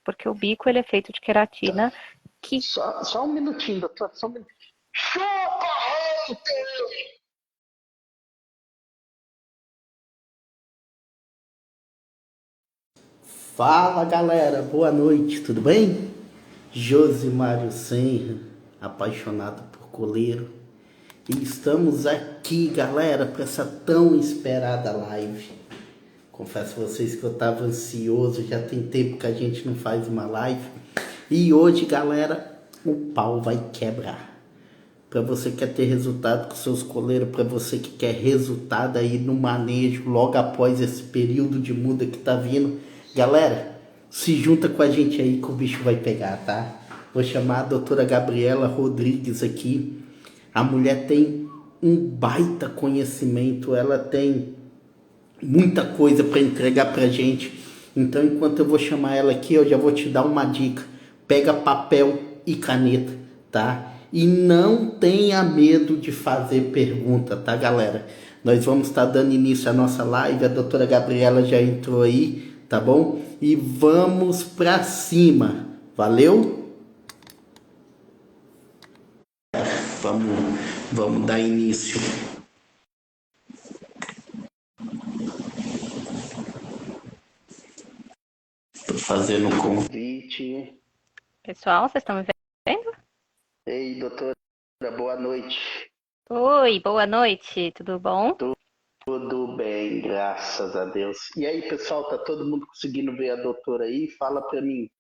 porque o bico ele é feito de queratina que... Só um minutinho, doutor, só um minutinho. Chupa, Hunter! Fala galera, boa noite, tudo bem? Josimário Senra, apaixonado por coleiro. E estamos aqui, galera, para essa tão esperada live. Confesso a vocês que eu estava ansioso, já tem tempo que a gente não faz uma live. E hoje, galera, o pau vai quebrar. Para você que quer ter resultado com seus coleiros, para você que quer resultado aí no manejo logo após esse período de muda que tá vindo, galera, se junta com a gente aí que o bicho vai pegar, tá? Vou chamar a doutora Gabriela Rodrigues aqui. A mulher tem um baita conhecimento, ela tem muita coisa para entregar pra gente. Então, enquanto eu vou chamar ela aqui, eu já vou te dar uma dica. Pega papel e caneta, tá? E não tenha medo de fazer pergunta, tá, galera? Nós vamos estar dando início à nossa live, a doutora Gabriela já entrou aí, tá bom? E vamos pra cima, valeu? Vamos dar início. Tô fazendo um convite. Pessoal, vocês estão me vendo? Ei, doutora, boa noite. Oi, boa noite, tudo bom? Tudo bem, graças a Deus. E aí, pessoal, tá todo mundo conseguindo ver a doutora aí? Fala pra mim.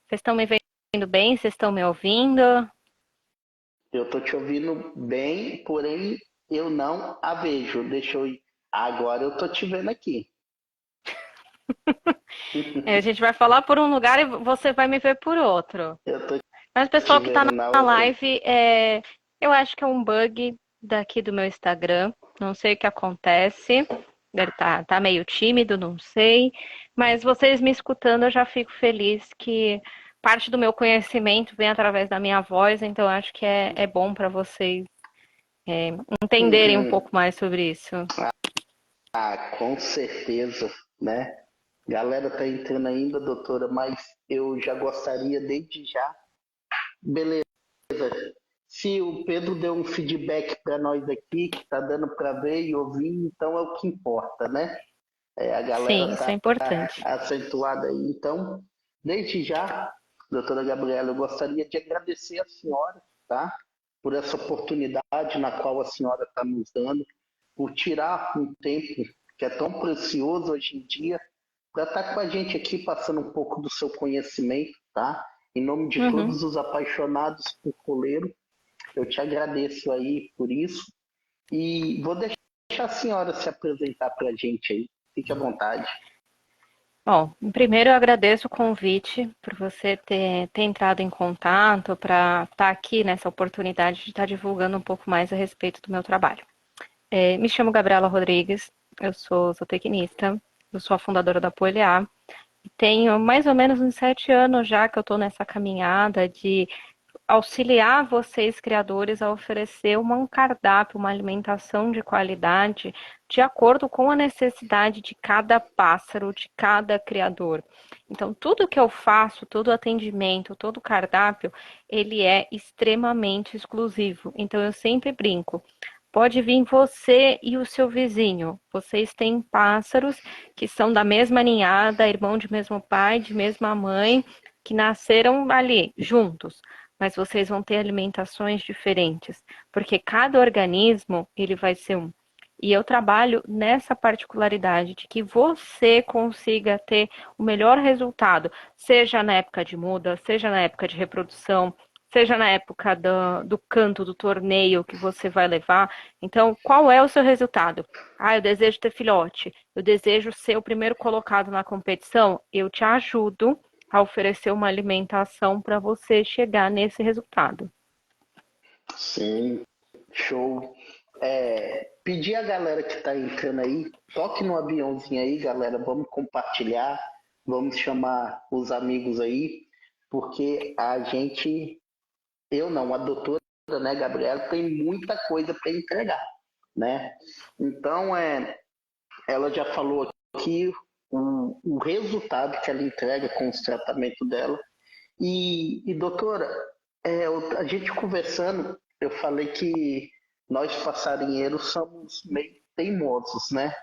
Vocês estão me vendo bem? Vocês estão me ouvindo? Eu tô te ouvindo bem, porém eu não a vejo. Deixa eu ir. Agora eu tô te vendo aqui. A gente vai falar por um lugar e você vai me ver por outro. Eu tô Mas o te pessoal que está vendo na na outra. live, eu acho que é um bug daqui do meu Instagram. Não sei o que acontece. Ele tá meio tímido, não sei. Mas vocês me escutando, eu já fico feliz que parte do meu conhecimento vem através da minha voz, então eu acho que é bom para vocês entenderem um Uhum. pouco mais sobre isso. Ah, com certeza, né? Galera tá entrando ainda, doutora, mas eu já gostaria desde já. Beleza. Se o Pedro deu um feedback para nós aqui, que tá dando para ver e ouvir, então é o que importa, né? A galera Sim, isso é tá importante. acentuada aí. Então, desde já, doutora Gabriela, eu gostaria de agradecer a senhora, tá? Por essa oportunidade na qual a senhora está nos dando, por tirar um tempo que é tão precioso hoje em dia, para estar com a gente aqui passando um pouco do seu conhecimento, tá? Em nome de Uhum. todos os apaixonados por coleiro, eu te agradeço aí por isso e vou deixar a senhora se apresentar para a gente aí. Fique à vontade. Bom, primeiro eu agradeço o convite por você ter entrado em contato para estar aqui nessa oportunidade de estar divulgando um pouco mais a respeito do meu trabalho. Me chamo Gabriela Rodrigues, eu sou zootecnista, eu sou a fundadora da Poeliá e tenho mais ou menos uns 7 anos já que eu estou nessa caminhada de auxiliar vocês, criadores, a oferecer um cardápio, uma alimentação de qualidade, de acordo com a necessidade de cada pássaro, de cada criador. Então, tudo que eu faço, todo atendimento, todo cardápio, ele é extremamente exclusivo. Então, eu sempre brinco. Pode vir você e o seu vizinho. Vocês têm pássaros que são da mesma ninhada, irmão de mesmo pai, de mesma mãe, que nasceram ali, juntos, mas vocês vão ter alimentações diferentes, porque cada organismo ele vai ser um. E eu trabalho nessa particularidade de que você consiga ter o melhor resultado, seja na época de muda, seja na época de reprodução, seja na época do canto, do torneio que você vai levar. Então, qual é o seu resultado? Ah, eu desejo ter filhote, eu desejo ser o primeiro colocado na competição. Eu te ajudo a oferecer uma alimentação para você chegar nesse resultado. Sim, show. Pedir a galera que está entrando aí, toque no aviãozinho aí, galera. Vamos compartilhar, vamos chamar os amigos aí, porque a gente, eu não, a doutora, né, Gabriela, tem muita coisa para entregar, né? Então, ela já falou aqui o resultado que ela entrega com os tratamentos dela. E doutora, a gente conversando, eu falei que nós passarinheiros somos meio teimosos, né?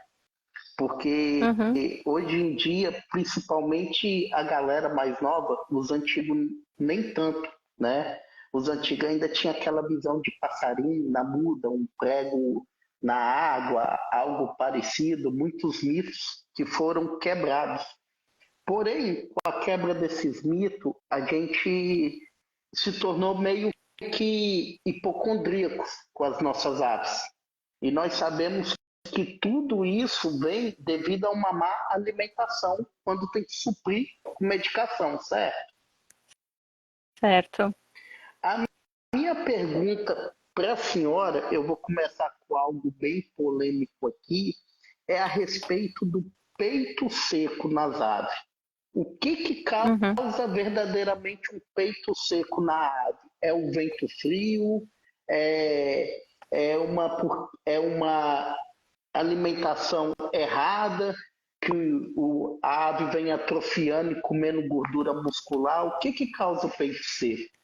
Porque Uhum, hoje em dia, principalmente a galera mais nova, os antigos nem tanto, né? Os antigos ainda tinham aquela visão de passarinho na muda, um prego na água, algo parecido, muitos mitos que foram quebrados. Porém, com a quebra desses mitos, a gente se tornou meio que hipocondríacos com as nossas aves. E nós sabemos que tudo isso vem devido a uma má alimentação, quando tem que suprir com medicação, certo? certo. A minha pergunta para a senhora, eu vou começar com algo bem polêmico aqui, é a respeito do peito seco nas aves. O que Uhum. causa verdadeiramente um peito seco na ave? É o vento frio? É, é uma alimentação errada? Que a ave vem atrofiando e comendo gordura muscular? O que causa o peito seco?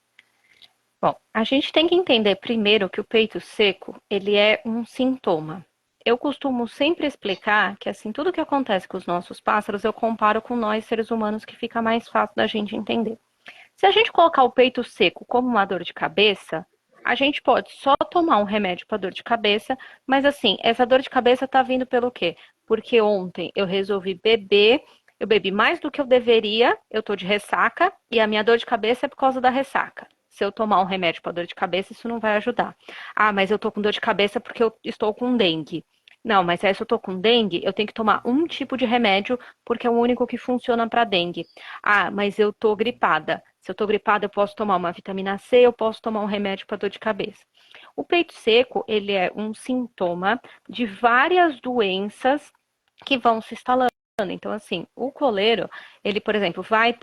Bom, a gente tem que entender primeiro que o peito seco, ele é um sintoma. Eu costumo sempre explicar que, assim, tudo que acontece com os nossos pássaros, eu comparo com nós, seres humanos, que fica mais fácil da gente entender. Se a gente colocar o peito seco como uma dor de cabeça, a gente pode só tomar um remédio para dor de cabeça, mas assim, essa dor de cabeça tá vindo pelo quê? Porque ontem eu resolvi beber, eu bebi mais do que eu deveria, eu tô de ressaca e a minha dor de cabeça é por causa da ressaca. Se eu tomar um remédio para dor de cabeça, isso não vai ajudar. Ah, mas eu tô com dor de cabeça porque eu estou com dengue. Não, mas aí se eu tô com dengue, eu tenho que tomar um tipo de remédio porque é o único que funciona para dengue. Ah, mas eu tô gripada. Se eu tô gripada, eu posso tomar uma vitamina C, eu posso tomar um remédio para dor de cabeça. O peito seco, ele é um sintoma de várias doenças que vão se instalando. Então, assim, o coleiro, ele, por exemplo, vai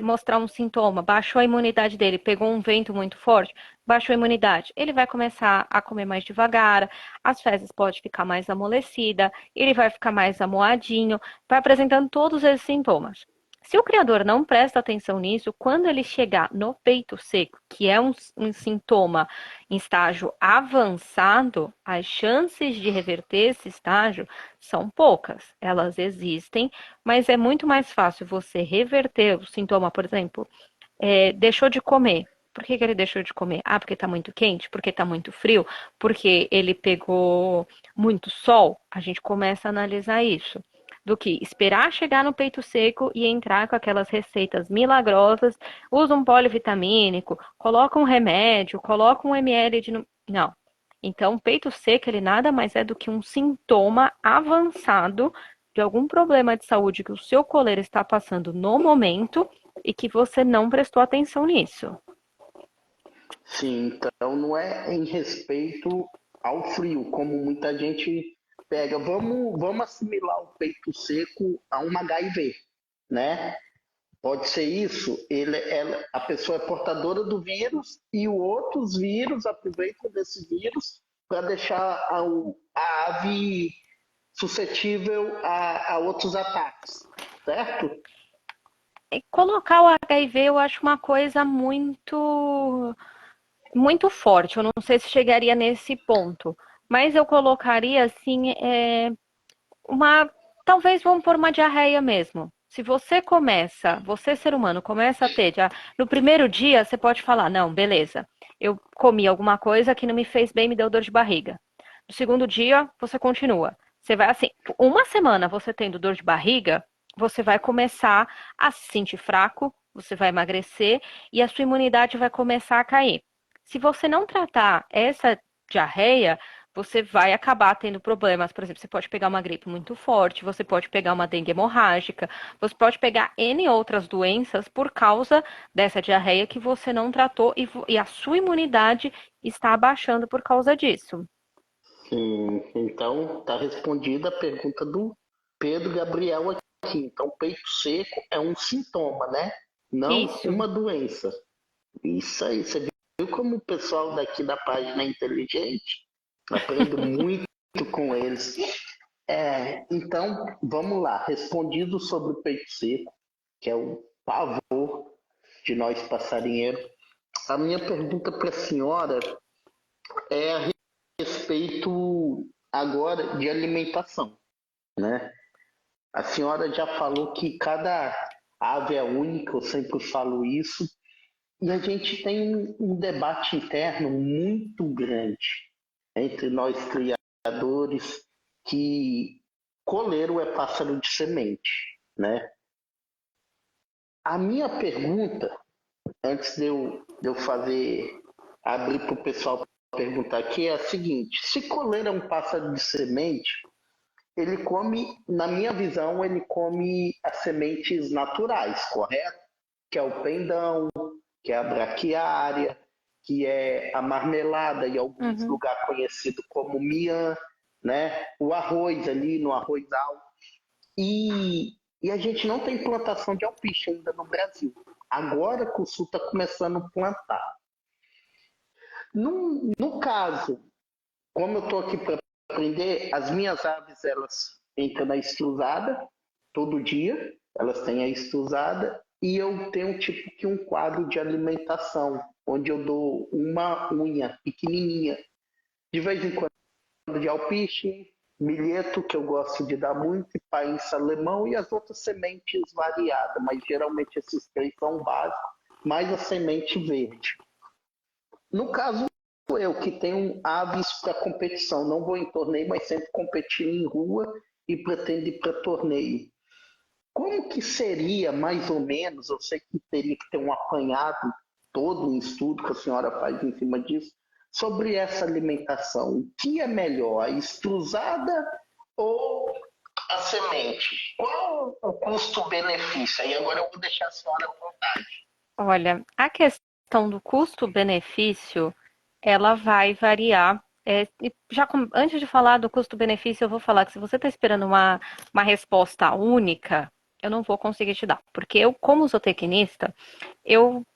mostrar um sintoma, baixou a imunidade dele, pegou um vento muito forte, baixou a imunidade. Ele vai começar a comer mais devagar, as fezes podem ficar mais amolecida, ele vai ficar mais amoadinho, vai apresentando todos esses sintomas. Se o criador não presta atenção nisso, quando ele chegar no peito seco, que é um sintoma em estágio avançado, as chances de reverter esse estágio são poucas. Elas existem, mas é muito mais fácil você reverter o sintoma, por exemplo, deixou de comer. Por que ele deixou de comer? Ah, porque está muito quente? Porque está muito frio? Porque ele pegou muito sol? A gente começa a analisar isso. Do que esperar chegar no peito seco e entrar com aquelas receitas milagrosas, usa um polivitamínico, coloca um remédio, coloca um ml de. Não. Então, peito seco, ele nada mais é do que um sintoma avançado de algum problema de saúde que o seu coleiro está passando no momento e que você não prestou atenção nisso. Sim, então não é em respeito ao frio, como muita gente pega. Vamos assimilar o peito seco a um HIV, né? Pode ser isso. A pessoa é portadora do vírus e outros vírus aproveitam desse vírus para deixar a ave suscetível a outros ataques, certo? E colocar o HIV eu acho uma coisa muito forte. Eu não sei se chegaria nesse ponto, mas eu colocaria assim uma, talvez vamos por uma diarreia mesmo. Se você ser humano, começa a ter, já, no primeiro dia você pode falar, não, beleza, eu comi alguma coisa que não me fez bem, me deu dor de barriga. No segundo dia, você continua. Você vai assim, uma semana você tendo dor de barriga, você vai começar a se sentir fraco, você vai emagrecer e a sua imunidade vai começar a cair. Se você não tratar essa diarreia, você vai acabar tendo problemas. Por exemplo, você pode pegar uma gripe muito forte, você pode pegar uma dengue hemorrágica, você pode pegar N outras doenças por causa dessa diarreia que você não tratou e a sua imunidade está abaixando por causa disso. Sim, então está respondida a pergunta do Pedro Gabriel aqui. Então, peito seco é um sintoma, né? Não Isso. uma doença. Isso aí, você viu como o pessoal daqui da página é inteligente? Aprendo muito com eles. Então, vamos lá. Respondido sobre o peito seco, que é o pavor de nós passarinheiros, a minha pergunta para a senhora é a respeito agora de alimentação, né? A senhora já falou que cada ave é única, eu sempre falo isso, e a gente tem um debate interno muito grande entre nós criadores que coleiro é pássaro de semente, né? A minha pergunta, antes de eu fazer, abrir para o pessoal perguntar aqui, é a seguinte: se coleiro é um pássaro de semente, ele come, na minha visão, ele come as sementes naturais, correto? Que é o pendão, que é a braquiária, que é a marmelada, em alguns Uhum. lugares conhecido como mian, né? O arroz ali no arrozal. E a gente não tem plantação de alpiste ainda no Brasil. Agora que o Sul está começando a plantar. No caso, como eu estou aqui para aprender, as minhas aves elas entram na extrusada todo dia, elas têm a extrusada e eu tenho tipo que um quadro de alimentação, onde eu dou uma unha pequenininha, de vez em quando de alpiste, milheto, que eu gosto de dar muito, e país alemão, e as outras sementes variadas, mas geralmente esses três são básicos, mais a semente verde. No caso, eu que tenho aves para competição, não vou em torneio, mas sempre competindo em rua e pretendo ir para torneio. Como que seria, mais ou menos, eu sei que teria que ter um apanhado, todo um estudo que a senhora faz em cima disso, sobre essa alimentação. O que é melhor, a extrusada ou a semente? Qual o custo-benefício? Aí agora eu vou deixar a senhora à vontade. Olha, a questão do custo-benefício, ela vai variar. Antes de falar do custo-benefício, eu vou falar que se você está esperando uma resposta única, eu não vou conseguir te dar. Porque eu, como zootecnista, eu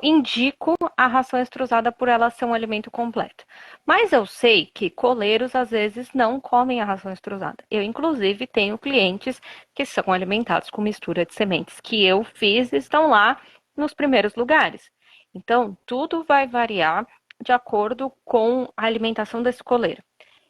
indico a ração extrusada por ela ser um alimento completo. Mas eu sei que coleiros às vezes não comem a ração extrusada. Eu, inclusive, tenho clientes que são alimentados com mistura de sementes que eu fiz e estão lá nos primeiros lugares. Então, tudo vai variar de acordo com a alimentação desse coleiro.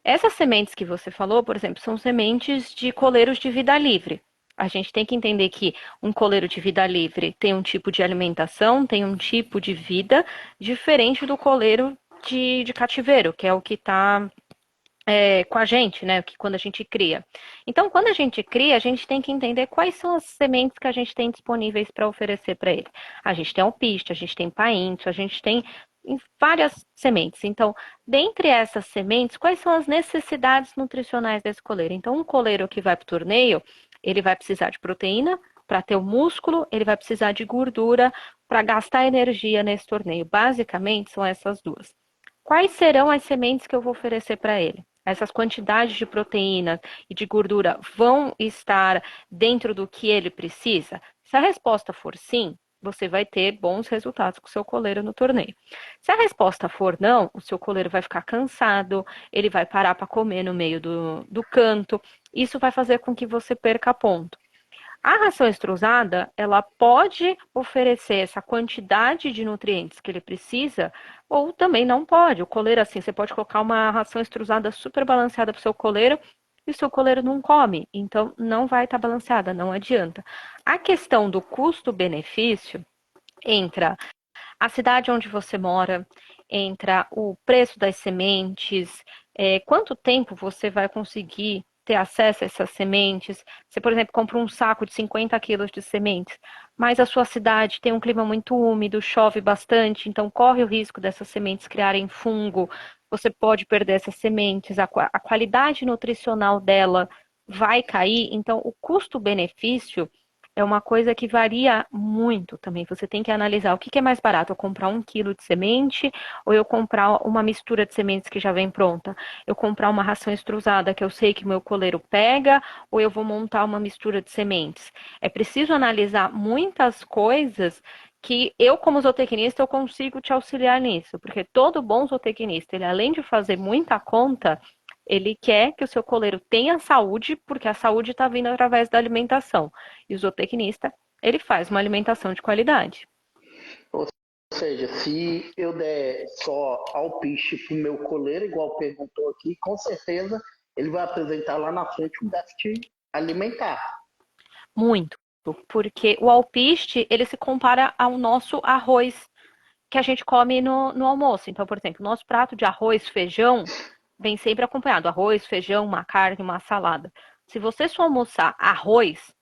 Essas sementes que você falou, por exemplo, são sementes de coleiros de vida livre. A gente tem que entender que um coleiro de vida livre tem um tipo de alimentação, tem um tipo de vida diferente do coleiro de cativeiro, que é o que está com a gente, né? Que quando a gente cria. Então, quando a gente cria, a gente tem que entender quais são as sementes que a gente tem disponíveis para oferecer para ele. A gente tem alpiste, a gente tem painto, a gente tem várias sementes. Então, dentre essas sementes, quais são as necessidades nutricionais desse coleiro? Então, um coleiro que vai para o torneio, ele vai precisar de proteína para ter o músculo, ele vai precisar de gordura para gastar energia nesse torneio. Basicamente, são essas duas. Quais serão as sementes que eu vou oferecer para ele? Essas quantidades de proteína e de gordura vão estar dentro do que ele precisa? Se a resposta for sim, você vai ter bons resultados com o seu coleiro no torneio. Se a resposta for não, o seu coleiro vai ficar cansado, ele vai parar para comer no meio do canto. Isso vai fazer com que você perca ponto. A ração extrusada, ela pode oferecer essa quantidade de nutrientes que ele precisa, ou também não pode. O coleiro, assim, você pode colocar uma ração extrusada super balanceada para o seu coleiro e o seu coleiro não come, então não vai estar balanceada, não adianta. A questão do custo-benefício entra a cidade onde você mora, entra o preço das sementes, quanto tempo você vai conseguir ter acesso a essas sementes. Você, por exemplo, compra um saco de 50 quilos de sementes, mas a sua cidade tem um clima muito úmido, chove bastante, então corre o risco dessas sementes criarem fungo, você pode perder essas sementes, a qualidade nutricional dela vai cair, então o custo-benefício é uma coisa que varia muito também. Você tem que analisar o que é mais barato, eu comprar 1 quilo de semente ou eu comprar uma mistura de sementes que já vem pronta. Eu comprar uma ração extrusada que eu sei que o meu coleiro pega ou eu vou montar uma mistura de sementes. É preciso analisar muitas coisas que eu, como zootecnista, eu consigo te auxiliar nisso, porque todo bom zootecnista, ele além de fazer muita conta, Ele quer que o seu coleiro tenha saúde, porque a saúde está vindo através da alimentação. E o zootecnista, ele faz uma alimentação de qualidade. Ou seja, se eu der só alpiste para o meu coleiro, igual perguntou aqui, com certeza ele vai apresentar lá na frente um déficit alimentar. Muito. Porque o alpiste, ele se compara ao nosso arroz que a gente come no almoço. Então, por exemplo, o nosso prato de arroz, feijão, vem sempre acompanhado. Arroz, feijão, uma carne, uma salada. Se você só almoçar arroz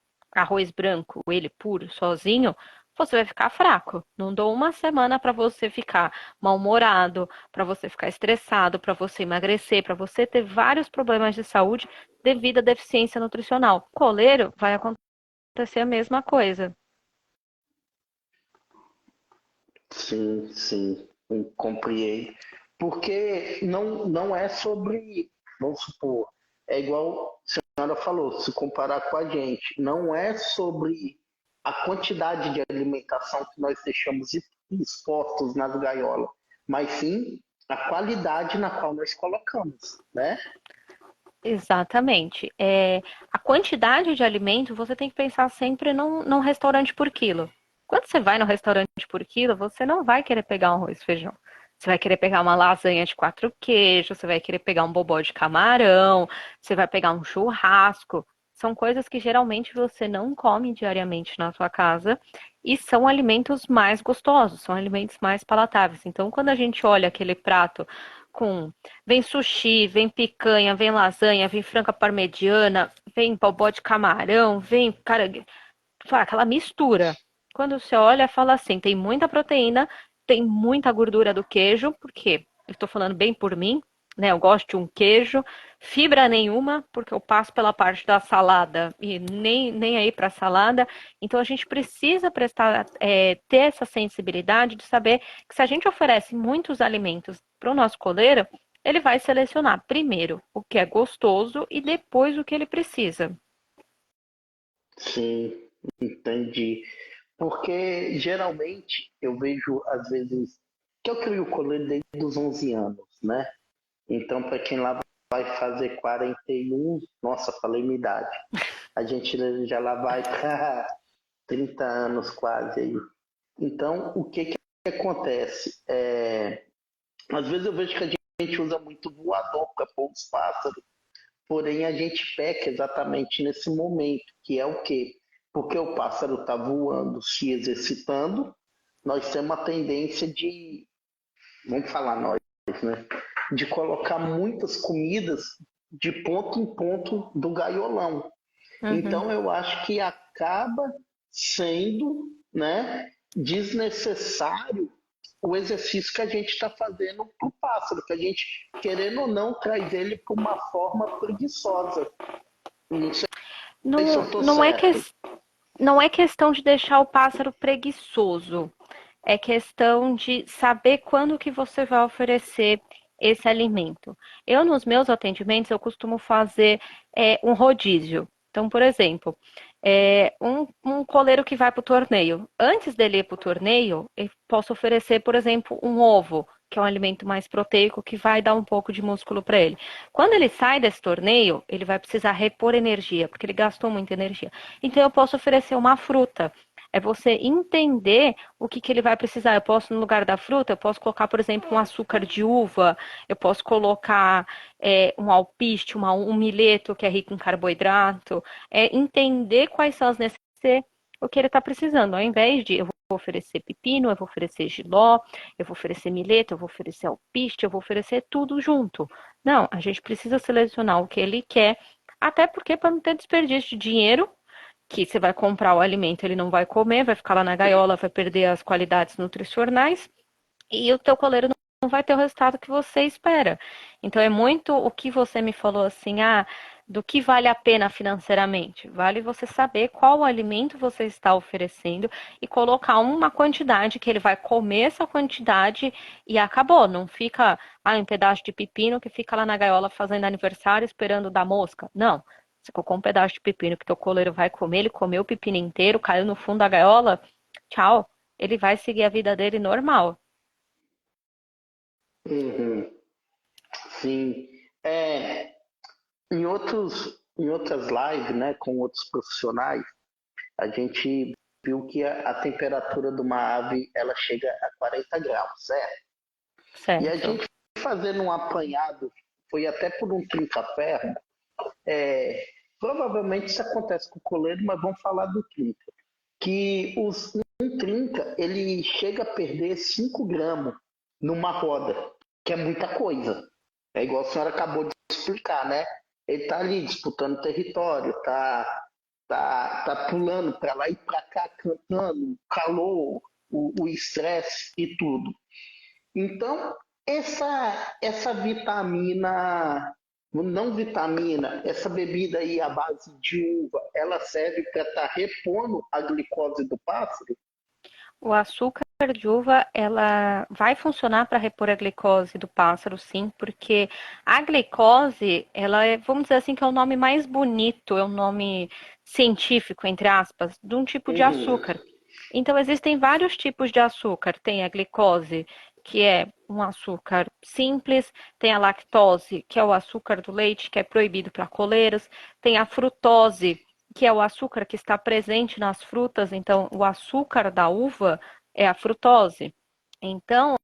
branco, ele puro, sozinho, você vai ficar fraco. Não dou uma semana para você ficar mal-humorado, para você ficar estressado, para você emagrecer, para você ter vários problemas de saúde devido à deficiência nutricional. Coleiro vai acontecer a mesma coisa. Sim, sim, compreendo. Porque não é sobre, vamos supor, é igual a senhora falou, se comparar com a gente, não é sobre a quantidade de alimentação que nós deixamos expostos nas gaiolas, mas sim a qualidade na qual nós colocamos, né? Exatamente. A quantidade de alimento, você tem que pensar sempre num restaurante por quilo. Quando você vai no restaurante por quilo, você não vai querer pegar um arroz e feijão. Você vai querer pegar uma lasanha de 4 queijos, você vai querer pegar um bobó de camarão, você vai pegar um churrasco. São coisas que geralmente você não come diariamente na sua casa e são alimentos mais gostosos, são alimentos mais palatáveis. Então, quando a gente olha aquele prato com vem sushi, vem picanha, vem lasanha, vem franca parmegiana, vem bobó de camarão, vem, cara, aquela mistura. Quando você olha, fala assim, tem muita proteína, tem muita gordura do queijo, porque eu estou falando bem por mim, né? Eu gosto de um queijo, fibra nenhuma, porque eu passo pela parte da salada e nem aí para salada. Então a gente precisa ter essa sensibilidade de saber que se a gente oferece muitos alimentos para o nosso coleiro, ele vai selecionar primeiro o que é gostoso e depois o que ele precisa. Sim, entendi. Porque geralmente eu vejo, às vezes, que eu crio o coleiro desde os 11 anos, né? Então, para quem lá vai fazer 41, nossa, falei minha idade. A gente já lá vai para 30 anos quase aí. Então, o que que acontece? Às vezes eu vejo que a gente usa muito voador para pôr os pássaros, porém a gente peca exatamente nesse momento, que é o quê? Porque o pássaro está voando, se exercitando, nós temos a tendência de, vamos falar nós, né? De colocar muitas comidas de ponto em ponto do gaiolão. Uhum. Então eu acho que acaba sendo, né, desnecessário o exercício que a gente está fazendo para o pássaro, que a gente, querendo ou não, traz ele para uma forma preguiçosa. Não sei se eu Não, estou certo. não é questão de deixar o pássaro preguiçoso. É questão de saber quando que você vai oferecer esse alimento. Eu, nos meus atendimentos, eu costumo fazer um rodízio. Então, por exemplo, um coleiro que vai para o torneio. Antes dele ir para o torneio, eu posso oferecer, por exemplo, um ovo, que é um alimento mais proteico, que vai dar um pouco de músculo para ele. Quando ele sai desse torneio, ele vai precisar repor energia, porque ele gastou muita energia. Então, eu posso oferecer uma fruta. É você entender o que ele vai precisar. Eu posso, no lugar da fruta, eu posso colocar, por exemplo, um açúcar de uva, eu posso colocar um alpiste, um mileto que é rico em carboidrato. Entender quais são as necessidades, o que ele está precisando. Ao invés de eu vou oferecer pepino, eu vou oferecer jiló, eu vou oferecer mileto, eu vou oferecer alpiste, eu vou oferecer tudo junto. Não, a gente precisa selecionar o que ele quer, até porque para não ter desperdício de dinheiro, que você vai comprar o alimento, ele não vai comer, vai ficar lá na gaiola, vai perder as qualidades nutricionais e o teu coleiro não vai ter o resultado que você espera. Então é muito o que você me falou assim, do que vale a pena financeiramente. Vale você saber qual alimento você está oferecendo e colocar uma quantidade que ele vai comer essa quantidade e acabou. Não fica, um pedaço de pepino que fica lá na gaiola fazendo aniversário esperando dar mosca. Não. Você colocou um pedaço de pepino que teu coleiro vai comer, ele comeu o pepino inteiro, caiu no fundo da gaiola, tchau. Ele vai seguir a vida dele normal. Uhum, sim. em outras lives, né, com outros profissionais, a gente viu que a temperatura de uma ave ela chega a 40 graus, certo? E a Certo. gente fazendo um apanhado, foi até por um trinca-ferro, é, provavelmente isso acontece com o coleiro, mas vamos falar do trinca. Que um trinca, ele chega a perder 5 gramas numa roda, que é muita coisa. É igual a senhora acabou de explicar, né? Ele tá ali disputando território, tá pulando para lá e para cá, cantando, calor, o estresse e tudo. Então, essa vitamina, não vitamina, essa bebida aí à base de uva, ela serve para estar repondo a glicose do pássaro? O açúcar de uva, ela vai funcionar para repor a glicose do pássaro, sim, porque a glicose, ela é, vamos dizer assim, que é o nome mais bonito, é um nome científico, entre aspas, de um tipo de Uhum, açúcar. Então, existem vários tipos de açúcar. Tem a glicose, que é um açúcar simples, tem a lactose, que é o açúcar do leite, que é proibido para coleiros, tem a frutose, que é o açúcar que está presente nas frutas, então o açúcar da uva é a frutose. Então,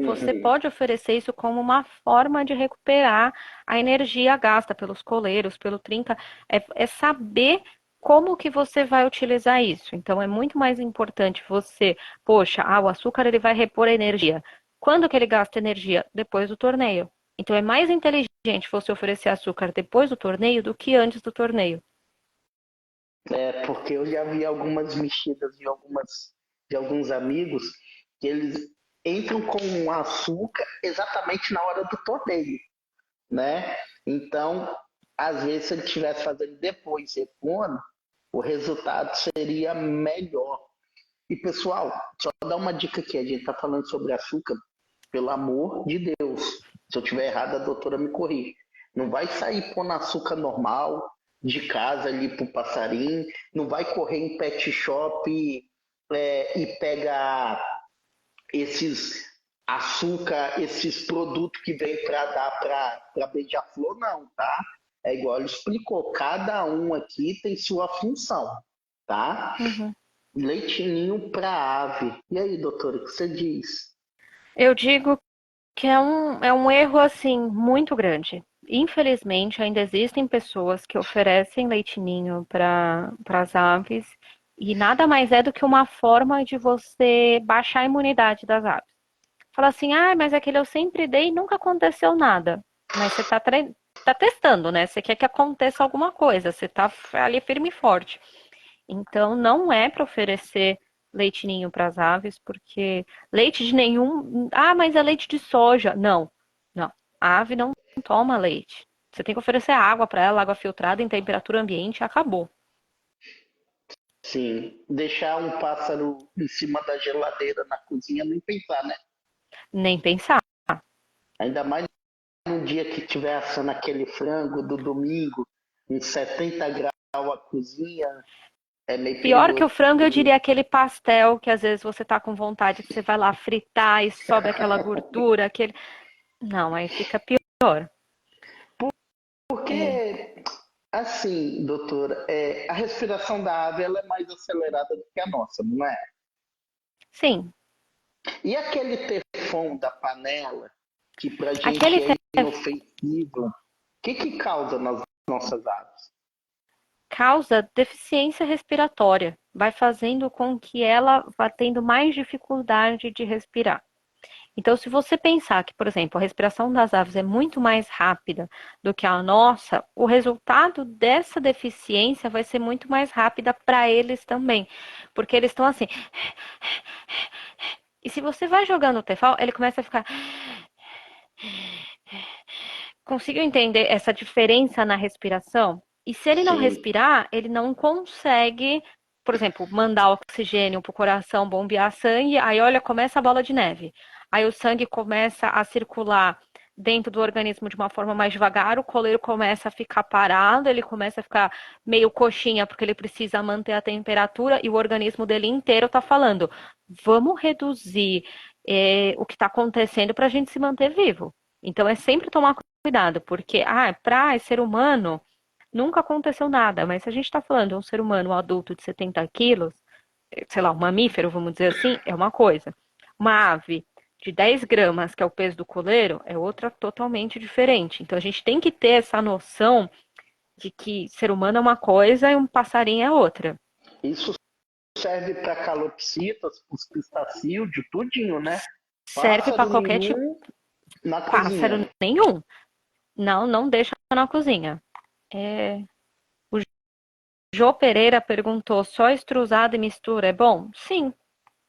você uhum. pode oferecer isso como uma forma de recuperar a energia gasta pelos coleiros, pelo trinca, é saber como que você vai utilizar isso. Então, é muito mais importante você, poxa, o açúcar ele vai repor a energia. Quando que ele gasta energia? Depois do torneio. Então, é mais inteligente você oferecer açúcar depois do torneio do que antes do torneio. É, porque eu já vi algumas mexidas de alguns amigos que eles entram com um açúcar exatamente na hora do torneio, né? Então, às vezes, se ele estivesse fazendo depois, repondo, o resultado seria melhor. E, pessoal, só dar uma dica aqui, a gente está falando sobre açúcar, pelo amor de Deus. Se eu tiver errado, a doutora me corrige. Não vai sair pondo açúcar normal de casa ali pro passarinho, não vai correr em pet shop e pegar esses açúcar, esses produtos que vem para dar para beija-flor, não, tá? É igual ele explicou, cada um aqui tem sua função, tá? Uhum. Leitinho para ave. E aí, doutora, o que você diz? Eu digo que é um erro assim muito grande. Infelizmente, ainda existem pessoas que oferecem leitinho para as aves e nada mais é do que uma forma de você baixar a imunidade das aves. Fala assim, mas aquele eu sempre dei e nunca aconteceu nada. Mas você tá testando, né? Você quer que aconteça alguma coisa, você tá ali firme e forte. Então, não é para oferecer leite ninho para as aves, porque leite de nenhum. Mas é leite de soja. Não, não. A ave não toma leite. Você tem que oferecer água para ela, água filtrada em temperatura ambiente, e acabou. Sim, deixar um pássaro em cima da geladeira na cozinha, nem pensar, né? Nem pensar. Ainda mais num dia que tiver assando aquele frango do domingo, em 70 graus a cozinha, é meio Pior que perigoso. o frango, eu diria aquele pastel que às vezes você tá com vontade, que você vai lá fritar e sobra aquela gordura, aquele. Não, aí fica pior. É. Porque, assim, doutora, a respiração da ave ela é mais acelerada do que a nossa, não é? Sim, E aquele teflon da panela, que pra gente aquele é inofensivo, o que causa nas nossas aves? causa deficiência respiratória, vai fazendo com que ela vá tendo mais dificuldade de respirar. Então, se você pensar que, por exemplo, a respiração das aves é muito mais rápida do que a nossa, o resultado dessa deficiência vai ser muito mais rápida para eles também, porque eles estão assim. E se você vai jogando o tefal, ele começa a ficar. Conseguiu entender essa diferença na respiração? E se ele não Sim, respirar, ele não consegue, por exemplo, mandar oxigênio para o coração, bombear sangue, aí olha, começa a bola de neve. Aí o sangue começa a circular dentro do organismo de uma forma mais devagar, o coleiro começa a ficar parado, ele começa a ficar meio coxinha porque ele precisa manter a temperatura e o organismo dele inteiro está falando: vamos reduzir o que está acontecendo para a gente se manter vivo. Então é sempre tomar cuidado, porque, para ser humano, nunca aconteceu nada, mas se a gente está falando de um ser humano um adulto de 70 quilos, sei lá, um mamífero, vamos dizer assim, é uma coisa. Uma ave de 10 gramas, que é o peso do coleiro, é outra totalmente diferente. Então a gente tem que ter essa noção de que ser humano é uma coisa e um passarinho é outra. Isso serve para calopsitas, os pistacídeos, tudinho, né? Serve para Pássaro qualquer tipo nenhum na de pássaro cozinha. nenhum. Não, não deixa na cozinha. É, o Jô Pereira perguntou: só extrusado e mistura é bom? Sim,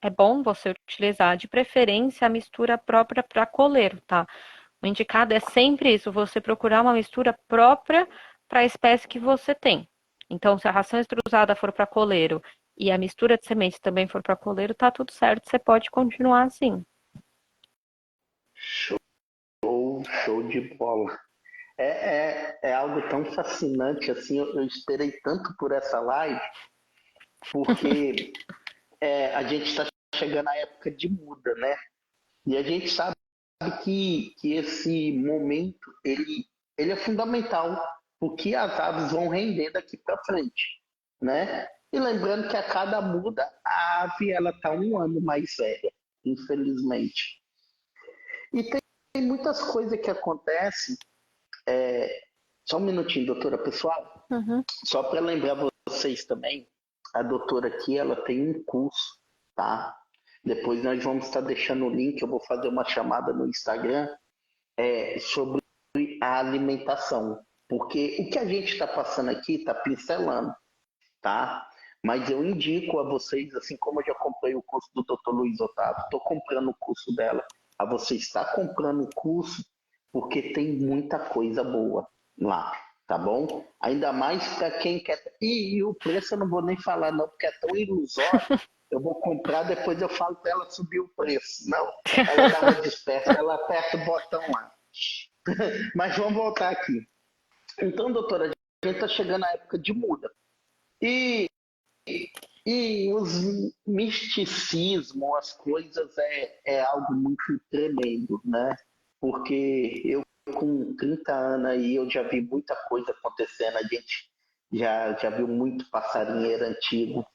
é bom você utilizar de preferência a mistura própria para coleiro, tá? O indicado é sempre isso, você procurar uma mistura própria para a espécie que você tem. Então, se a ração extrusada for para coleiro e a mistura de sementes também for para coleiro, tá tudo certo, você pode continuar assim. Show de bola. É algo tão fascinante assim. Eu esperei tanto por essa live, porque a gente está chegando à época de muda, né? E a gente sabe que esse momento ele é fundamental, porque as aves vão render daqui para frente, né? E lembrando que a cada muda a ave ela está um ano mais velha, infelizmente. E tem muitas coisas que acontecem. Só um minutinho, doutora pessoal. Uhum. Só para lembrar vocês também, a doutora aqui ela tem um curso, tá? Depois nós vamos estar deixando o link, eu vou fazer uma chamada no Instagram sobre a alimentação. Porque o que a gente está passando aqui está pincelando, tá? Mas eu indico a vocês, assim como eu já comprei o curso do Dr. Luiz Otávio, estou comprando o curso dela, a você está comprando o curso porque tem muita coisa boa lá, tá bom? Ainda mais para quem quer. E o preço eu não vou nem falar, não, porque é tão ilusório. Eu vou comprar, depois eu falo para ela subir o preço. Não, ela dá uma dispersa, ela aperta o botão lá. Mas vamos voltar aqui. Então, doutora, a gente está chegando à época de muda. E e os misticismo, as coisas é algo muito tremendo, né? Porque eu com 30 anos aí eu já vi muita coisa acontecendo, a gente já viu muito passarinheiro antigo.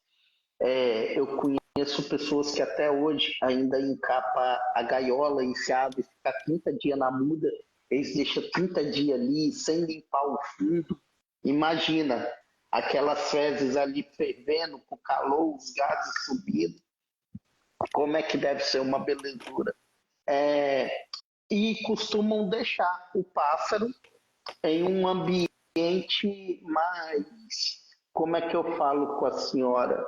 Eu conheço pessoas que até hoje ainda encapa a gaiola e se a ave ficar 30 dias na muda, eles deixam 30 dias ali sem limpar o fundo. Imagina aquelas fezes ali fervendo com calor, os gases subindo. Como é que deve ser uma belezura? E costumam deixar o pássaro em um ambiente mais, como é que eu falo com a senhora?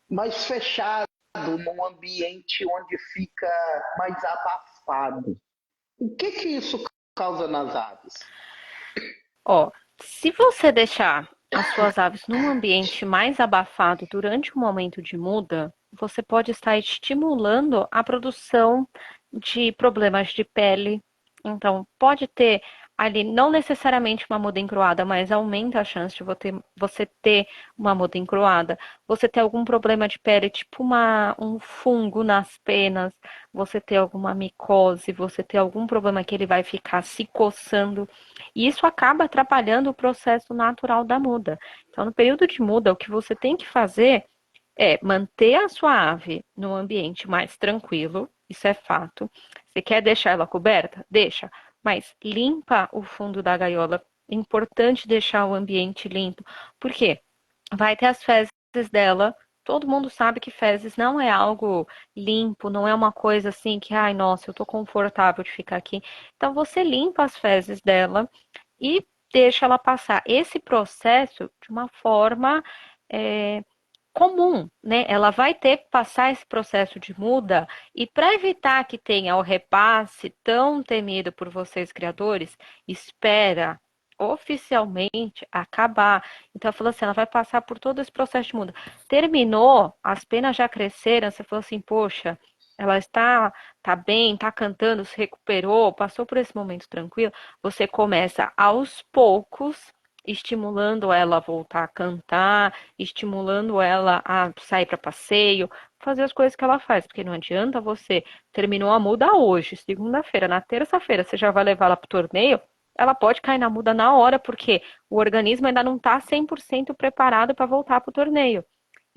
Mais fechado, num ambiente onde fica mais abafado. O que isso causa nas aves? Ó, se você deixar as suas aves num ambiente mais abafado durante o momento de muda, você pode estar estimulando a produção de problemas de pele. Então, pode ter ali, não necessariamente uma muda encruada, mas aumenta a chance de você ter uma muda encruada. Você ter algum problema de pele, tipo um fungo nas penas, você ter alguma micose, você ter algum problema que ele vai ficar se coçando. E isso acaba atrapalhando o processo natural da muda. Então, no período de muda, o que você tem que fazer é manter a sua ave no ambiente mais tranquilo, isso é fato. Você quer deixar ela coberta? Deixa, mas limpa o fundo da gaiola. É importante deixar o ambiente limpo. Por quê? Vai ter as fezes dela. Todo mundo sabe que fezes não é algo limpo, não é uma coisa assim que, ai, nossa, eu tô confortável de ficar aqui. Então você limpa as fezes dela e deixa ela passar esse processo de uma forma é, comum, né? Ela vai ter que passar esse processo de muda e para evitar que tenha o repasse tão temido por vocês criadores, espera oficialmente acabar. Então, ela falou assim, ela vai passar por todo esse processo de muda. Terminou, as penas já cresceram, você falou assim, poxa, ela tá bem, tá cantando, se recuperou, passou por esse momento tranquilo. Você começa aos poucos estimulando ela a voltar a cantar, estimulando ela a sair para passeio, fazer as coisas que ela faz, porque não adianta você terminou a muda hoje, segunda-feira, na terça-feira você já vai levar ela para o torneio, ela pode cair na muda na hora, porque o organismo ainda não está 100% preparado para voltar para o torneio.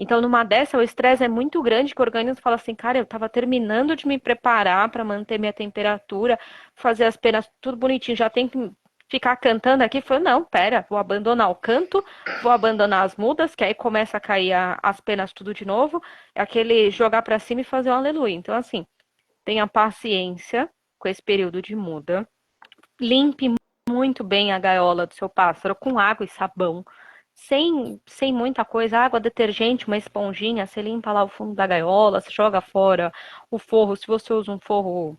Então, numa dessa, o estresse é muito grande que o organismo fala assim, cara, eu estava terminando de me preparar para manter minha temperatura, fazer as penas tudo bonitinho, já tem que ficar cantando aqui. Falei, não, pera, vou abandonar o canto, vou abandonar as mudas, que aí começa a cair as penas tudo de novo. É aquele jogar para cima e fazer um aleluia. Então, assim, tenha paciência com esse período de muda. Limpe muito bem a gaiola do seu pássaro com água e sabão. Sem muita coisa, água, detergente, uma esponjinha, você limpa lá o fundo da gaiola, você joga fora o forro. Se você usa um forro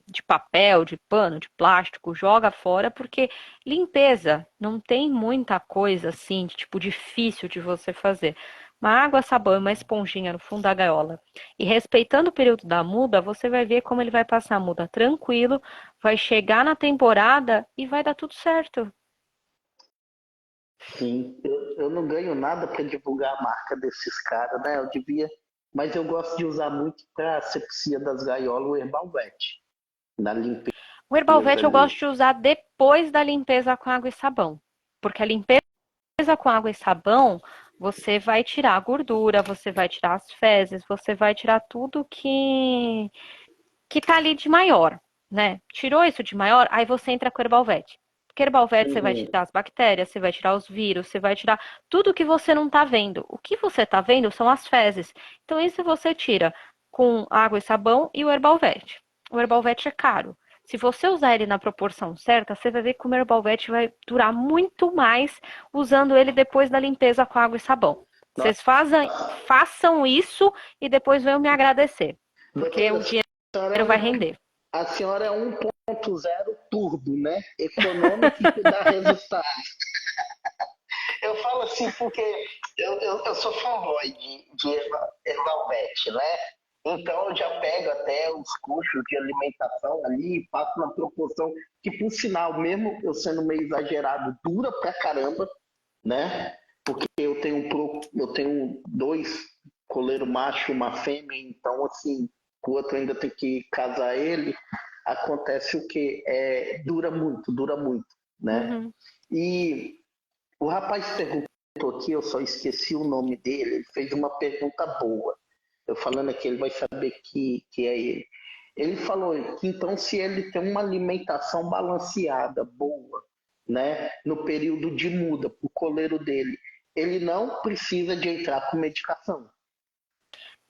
de papel, de pano, de plástico, joga fora, porque limpeza não tem muita coisa assim, tipo, difícil de você fazer. Uma água, sabão e uma esponjinha no fundo da gaiola. E respeitando o período da muda, você vai ver como ele vai passar a muda tranquilo, vai chegar na temporada e vai dar tudo certo. Sim, eu não ganho nada para divulgar a marca desses caras, né? Eu devia, mas eu gosto de usar muito para asepsia das gaiolas o Herbalvet, na limpeza O Herbalvet eu ali. gosto de usar depois da limpeza com água e sabão, porque a limpeza com água e sabão, você vai tirar a gordura, você vai tirar as fezes, você vai tirar tudo que tá ali de maior, né? Tirou isso de maior, aí você entra com o Herbalvet. Porque Herbalvet você vai Uhum. tirar as bactérias, você vai tirar os vírus, você vai tirar tudo que você não tá vendo. O que você tá vendo são as fezes. Então isso você tira com água e sabão e o Herbalvet. O Herbalvet é caro. Se você usar ele na proporção certa, você vai ver que o Herbalvet vai durar muito mais usando ele depois da limpeza com água e sabão. Vocês façam isso e depois venham me agradecer, porque Doutora, o a dinheiro senhora é vai render. a senhora é 1.0 turbo, né? Econômico e que dá resultado. Eu falo assim porque eu sou fanboy de Herbalvet, né? Então eu já pego até os custos de alimentação ali e passo na proporção que, por sinal, mesmo eu sendo meio exagerado, dura pra caramba, né? Porque eu tenho dois coleiro macho, uma fêmea, então assim, o outro ainda tem que casar ele. Acontece o que? Dura muito, né? Uhum. E o rapaz perguntou aqui, eu só esqueci o nome dele, ele fez uma pergunta boa. Eu falando aqui, ele vai saber que é ele. Ele falou que então se ele tem uma alimentação balanceada, boa, né, no período de muda, para o coleiro dele, ele não precisa de entrar com medicação.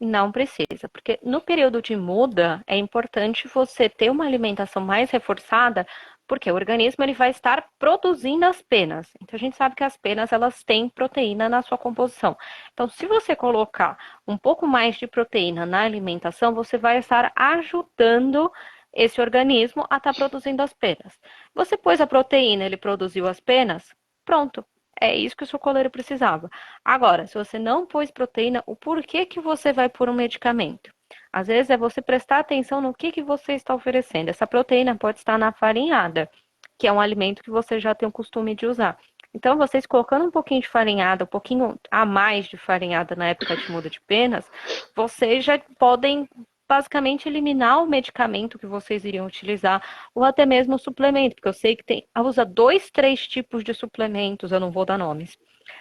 Não precisa, porque no período de muda é importante você ter uma alimentação mais reforçada, porque o organismo ele vai estar produzindo as penas. Então a gente sabe que as penas elas têm proteína na sua composição. Então, se você colocar um pouco mais de proteína na alimentação, você vai estar ajudando esse organismo a estar produzindo as penas. Você pôs a proteína, ele produziu as penas, pronto. É isso que o seu coleiro precisava. Agora, se você não pôs proteína, o porquê que você vai pôr um medicamento? Às vezes é você prestar atenção no que você está oferecendo. Essa proteína pode estar na farinhada, que é um alimento que você já tem o costume de usar. Então, vocês colocando um pouquinho de farinhada, um pouquinho a mais de farinhada na época de muda de penas, vocês já podem basicamente eliminar o medicamento que vocês iriam utilizar, ou até mesmo o suplemento, porque eu sei que usa dois, três tipos de suplementos, eu não vou dar nomes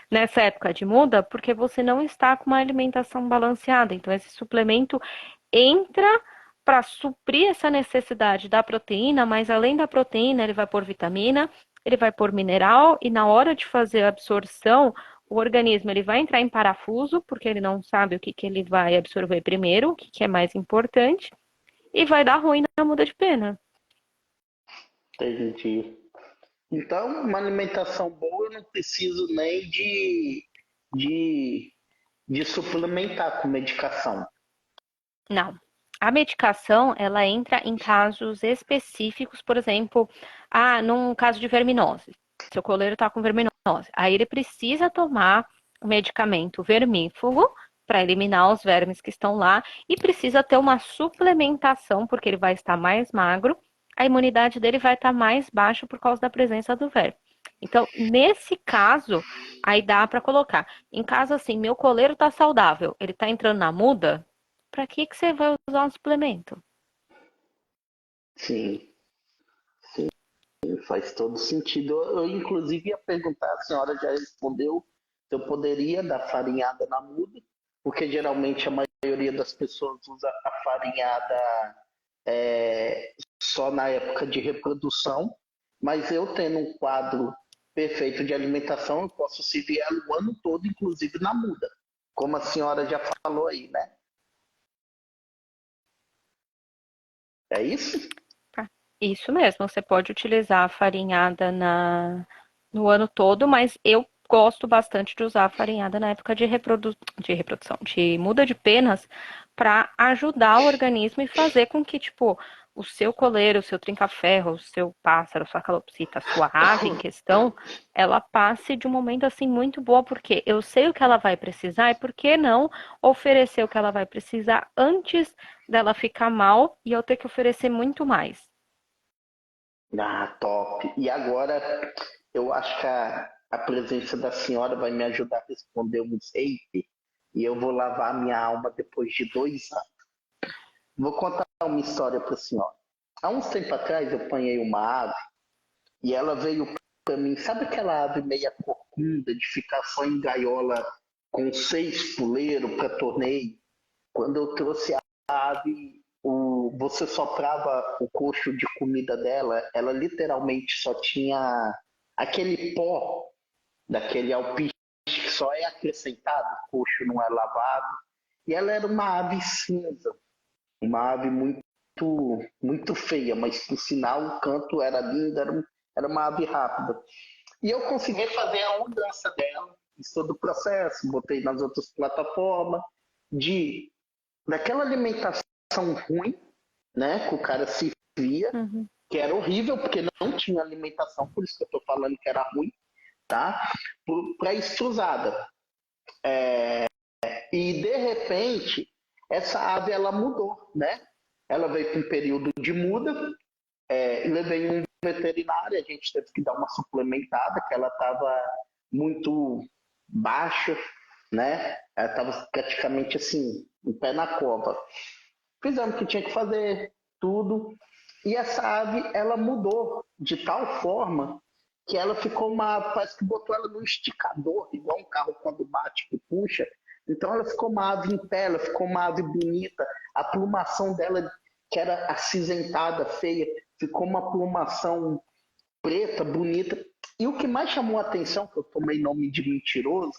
nessa época de muda, porque você não está com uma alimentação balanceada. Então, esse suplemento entra para suprir essa necessidade da proteína, mas além da proteína, ele vai pôr vitamina, ele vai pôr mineral, e na hora de fazer a absorção, o organismo ele vai entrar em parafuso, porque ele não sabe o que ele vai absorver primeiro, o que é mais importante, e vai dar ruim na muda de pena. Entendi. Então, uma alimentação boa, eu não preciso nem de, de suplementar com medicação. Não. A medicação, ela entra em casos específicos, por exemplo, num caso de verminose. Seu coleiro está com verminose. Aí ele precisa tomar o medicamento vermífugo para eliminar os vermes que estão lá e precisa ter uma suplementação, porque ele vai estar mais magro, a imunidade dele vai estar mais baixa por causa da presença do verme. Então, nesse caso, aí dá para colocar. Em caso assim, meu coleiro está saudável, ele está entrando na muda, para que você vai usar um suplemento? Sim, sim. Faz todo sentido. Eu, inclusive, ia perguntar, a senhora já respondeu se eu poderia dar farinhada na muda, porque geralmente a maioria das pessoas usa a farinhada só na época de reprodução, mas eu tendo um quadro perfeito de alimentação, eu posso servir ela o ano todo, inclusive na muda, como a senhora já falou aí, né? É isso? Tá. Isso mesmo, você pode utilizar a farinhada no ano todo, mas eu gosto bastante de usar a farinhada na época de reprodução, de muda de penas, para ajudar o organismo e fazer com que, tipo, o seu coleiro, o seu trinca-ferro, o seu pássaro, sua calopsita, a sua ave em questão, ela passe de um momento assim muito boa, porque eu sei o que ela vai precisar e por que não oferecer o que ela vai precisar antes dela ficar mal e eu ter que oferecer muito mais. Ah, top. E agora eu acho que a presença da senhora vai me ajudar a responder um hate e eu vou lavar minha alma depois de 2 anos. Vou contar uma história para a senhora. Há uns tempos atrás eu apanhei uma ave e ela veio para mim, sabe aquela ave meia corcunda de ficar só em gaiola com 6 puleiros para torneio? Quando eu trouxe a ave, você soprava o coxo de comida dela, ela literalmente só tinha aquele pó daquele alpiste que só é acrescentado, o coxo não é lavado. E ela era uma ave cinza, uma ave muito, muito feia, mas por sinal o canto era lindo, era uma ave rápida. E eu consegui fazer a mudança dela, fiz todo o processo, botei nas outras plataformas, de daquela alimentação ruim, né, que o cara se via, Uhum. que era horrível, porque não tinha alimentação, por isso que eu estou falando que era ruim, tá? Para extrusada. E de repente, essa ave ela mudou, né? Ela veio para um período de muda, levei um veterinário, a gente teve que dar uma suplementada, que ela estava muito baixa, né? Ela estava praticamente assim, em pé na cova. Fizemos o que tinha que fazer, tudo. E essa ave, ela mudou de tal forma que ela ficou parece que botou ela num esticador, igual um carro quando bate e puxa. Então ela ficou uma ave em pé, ela ficou uma ave bonita. A plumação dela, que era acinzentada, feia, ficou uma plumação preta, bonita. E o que mais chamou a atenção, que eu tomei nome de mentiroso,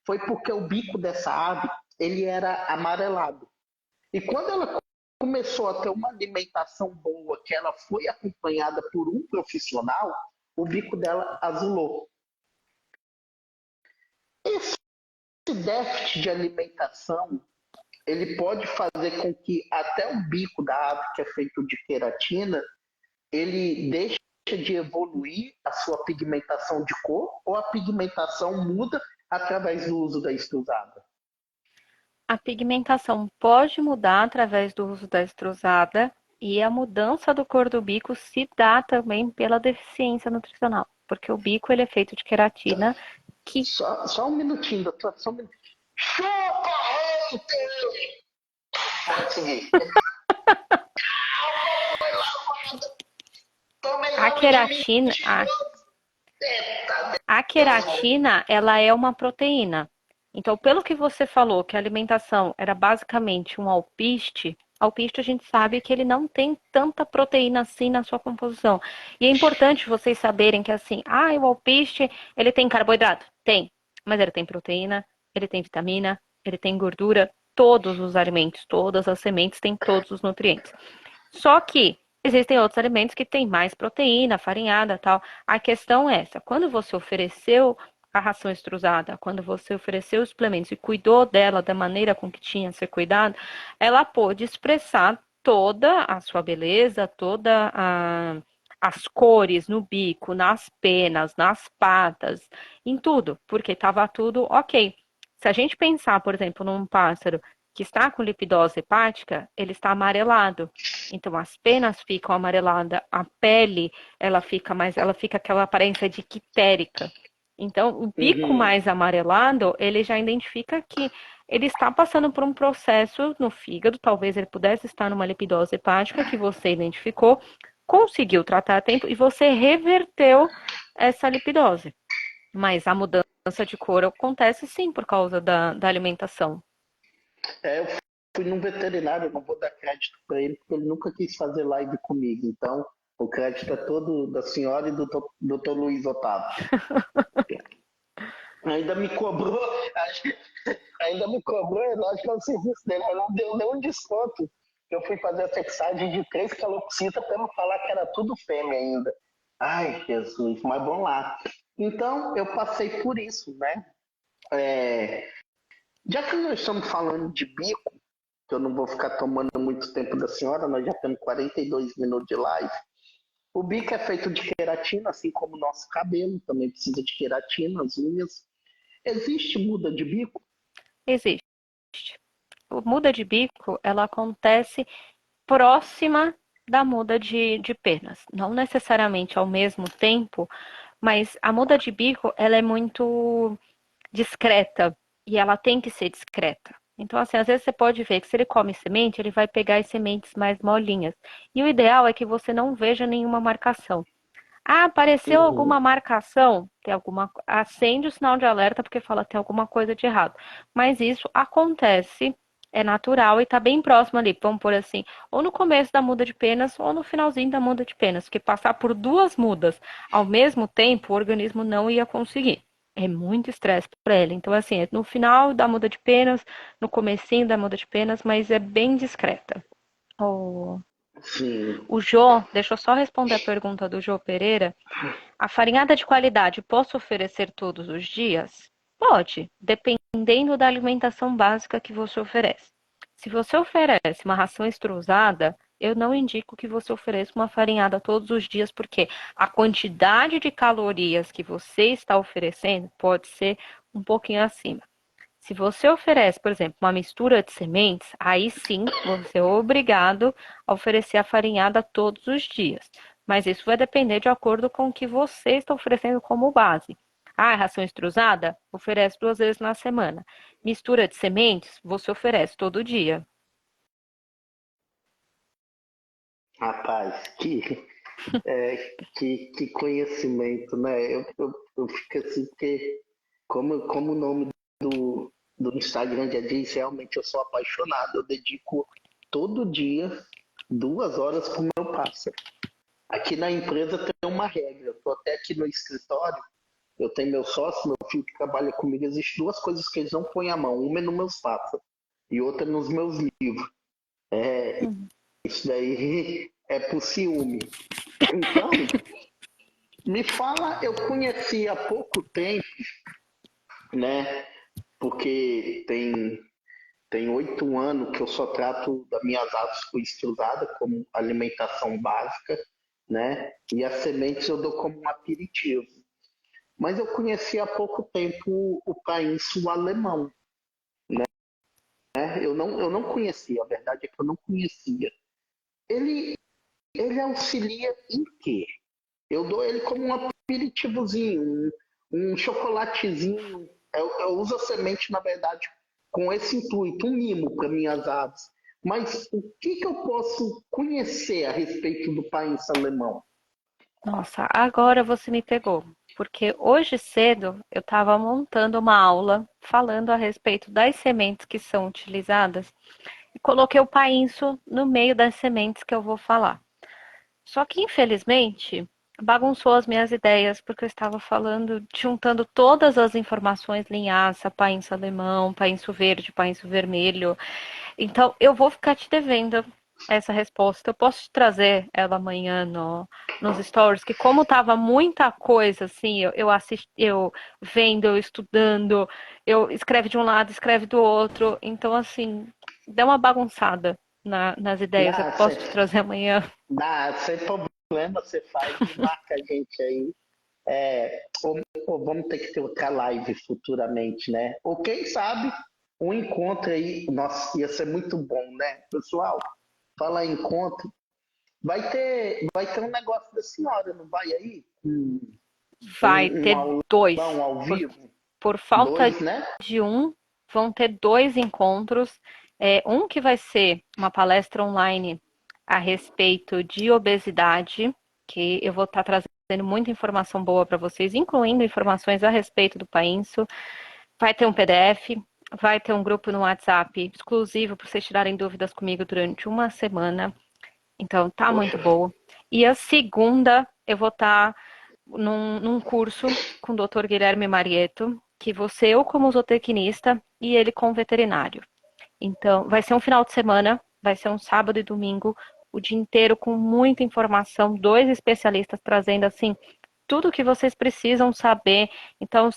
foi porque o bico dessa ave, ele era amarelado. E quando ela começou a ter uma alimentação boa, que ela foi acompanhada por um profissional, o bico dela azulou. Esse déficit de alimentação, ele pode fazer com que até o bico da ave, que é feito de queratina, ele deixe de evoluir a sua pigmentação de cor ou a pigmentação muda através do uso da extrusada. A pigmentação pode mudar através do uso da estrosada e a mudança do cor do bico se dá também pela deficiência nutricional, porque o bico ele é feito de queratina que Só um minutinho, doutor, só um minutinho. Chupa, Hunter! Pode seguir. Tomei a nome de queratina, a, mentiroso. Eita, a Deus. queratina, ela é uma proteína. Então, pelo que você falou, que a alimentação era basicamente um alpiste a gente sabe que ele não tem tanta proteína assim na sua composição. E é importante vocês saberem que assim, o alpiste, ele tem carboidrato? Tem, mas ele tem proteína, ele tem vitamina, ele tem gordura, todos os alimentos, todas as sementes têm todos os nutrientes. Só que existem outros alimentos que têm mais proteína, farinhada, tal. A questão é essa: quando você ofereceu a ração extrusada, quando você ofereceu os suplementos e cuidou dela da maneira com que tinha a ser cuidado, ela pôde expressar toda a sua beleza, as cores no bico, nas penas, nas patas, em tudo, porque estava tudo ok. Se a gente pensar, por exemplo, num pássaro que está com lipidose hepática, ele está amarelado. Então as penas ficam amareladas, a pele ela fica aquela aparência de quitérica. Então o bico Uhum. mais amarelado, ele já identifica que ele está passando por um processo no fígado, talvez ele pudesse estar numa lipidose hepática que você identificou, conseguiu tratar a tempo e você reverteu essa lipidose. Mas a mudança de cor acontece sim por causa da alimentação. Eu fui num veterinário, eu não vou dar crédito para ele, porque ele nunca quis fazer live comigo. Então, o crédito é todo da senhora e do doutor Luiz Otávio. Ainda me cobrou, ainda me cobrou, lógico, o serviço dele, mas não deu nenhum desconto. Eu fui fazer a sexagem de 3 calopsita para não falar que era tudo fêmea ainda. Ai, Jesus, mas vamos lá. Então, eu passei por isso, né? Já que nós estamos falando de bico, que eu não vou ficar tomando muito tempo da senhora, nós já temos 42 minutos de live. O bico é feito de queratina, assim como o nosso cabelo, também precisa de queratina, as unhas. Existe muda de bico? Existe. A muda de bico, ela acontece próxima da muda de penas. Não necessariamente ao mesmo tempo, mas a muda de bico, ela é muito discreta e ela tem que ser discreta. Então, assim, às vezes você pode ver que se ele come semente, ele vai pegar as sementes mais molinhas. E o ideal é que você não veja nenhuma marcação. Ah, apareceu alguma marcação? Tem alguma, acende o sinal de alerta porque fala tem alguma coisa de errado. Mas isso acontece, é natural e está bem próximo ali, vamos por assim, ou no começo da muda de penas ou no finalzinho da muda de penas, porque passar por duas mudas ao mesmo tempo, o organismo não ia conseguir. É muito estresse para ele. Então, assim, é no final da muda de penas, no comecinho da muda de penas, mas é bem discreta. Oh. Sim. O Jô, deixa eu só responder a pergunta do Jô Pereira. A farinhada de qualidade posso oferecer todos os dias? Pode, dependendo da alimentação básica que você oferece. Se você oferece uma ração extrusada, eu não indico que você ofereça uma farinhada todos os dias, porque a quantidade de calorias que você está oferecendo pode ser um pouquinho acima. Se você oferece, por exemplo, uma mistura de sementes, aí sim você é obrigado a oferecer a farinhada todos os dias. Mas isso vai depender de acordo com o que você está oferecendo como base. Ah, ração extrusada? Oferece 2 vezes na semana. Mistura de sementes? Você oferece todo dia. Rapaz, que conhecimento, né? Eu fico assim, porque como o nome do Instagram já diz, realmente eu sou apaixonado. Eu dedico todo dia 2 horas para o meu pássaro. Aqui na empresa tem uma regra. Eu estou até aqui no escritório, eu tenho meu sócio, meu filho que trabalha comigo. Existem 2 coisas que eles não põem a mão. Uma é nos meus pássaros e outra é nos meus livros. Isso daí é por ciúme. Então, me fala, eu conheci há pouco tempo, né? Porque tem 8 anos que eu só trato das minhas aves com estilada como alimentação básica, né? E as sementes eu dou como um aperitivo. Mas eu conheci há pouco tempo o painço alemão, né? Eu não conhecia, a verdade é que eu não conhecia. Ele, ele auxilia em quê? Eu dou ele como um aperitivozinho, um chocolatezinho. Eu uso a semente, na verdade, com esse intuito, um mimo para minhas aves. Mas o que eu posso conhecer a respeito do país alemão? Nossa, agora você me pegou. Porque hoje cedo eu estava montando uma aula falando a respeito das sementes que são utilizadas e coloquei o painço no meio das sementes que eu vou falar. Só que, infelizmente, bagunçou as minhas ideias, porque eu estava falando, juntando todas as informações, linhaça, painço alemão, painço verde, painço vermelho. Então, eu vou ficar te devendo essa resposta. Eu posso te trazer ela amanhã nos stories, que como tava muita coisa, assim, eu assisti, eu vendo, eu estudando, eu escreve de um lado, escreve do outro. Então, assim, deu uma bagunçada nas ideias. Eu Dá, posso te trazer amanhã. sem problema, você faz e marca a gente aí. Ou vamos ter que ter outra live futuramente, né? Ou quem sabe um encontro aí. Nossa, ia ser muito bom, né? Pessoal, fala em encontro. Vai ter um negócio da senhora, não vai aí? Vai Um ter aulão dois. ao vivo? Por falta 2, né? de um, vão ter dois encontros. Um que vai ser uma palestra online a respeito de obesidade, que eu vou estar trazendo muita informação boa para vocês, incluindo informações a respeito do Painço. Vai ter um PDF, vai ter um grupo no WhatsApp exclusivo para vocês tirarem dúvidas comigo durante uma semana. Então, tá muito Poxa, boa. E a segunda, eu vou estar num curso com o Dr. Guilherme Marietto, que você eu como zootecnista e ele como veterinário. Então, vai ser um final de semana, vai ser um sábado e domingo, o dia inteiro com muita informação, dois especialistas trazendo assim tudo que vocês precisam saber. Então,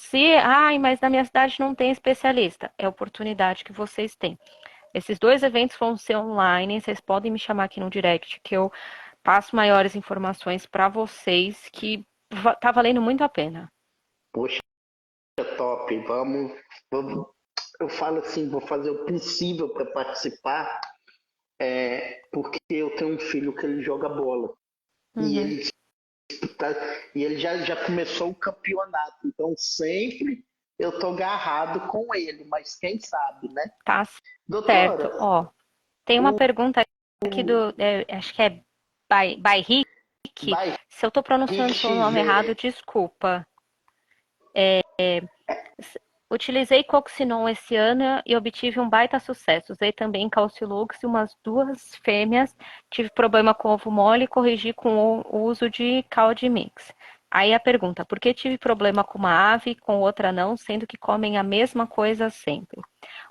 mas na minha cidade não tem especialista, é a oportunidade que vocês têm. Esses dois eventos vão ser online, vocês podem me chamar aqui no direct que eu passo maiores informações para vocês que tá valendo muito a pena. poxa, top. Vamos. Eu falo assim, vou fazer o possível para participar, porque eu tenho um filho que ele joga bola. E Uhum. ele, tá, e ele já começou o campeonato. Então sempre eu tô agarrado com ele, mas quem sabe, né? Tá certo. Doutora, Ó, tem uma o, pergunta aqui acho que é Bairique. vai Se eu tô pronunciando seu nome errado, XV. desculpa. Utilizei Coxinon esse ano e obtive um baita sucesso. Usei também Calcilux e umas duas fêmeas. Tive problema com ovo mole e corrigi com o uso de Caldimix. Aí a pergunta, por que tive problema com uma ave e com outra não, sendo que comem a mesma coisa sempre?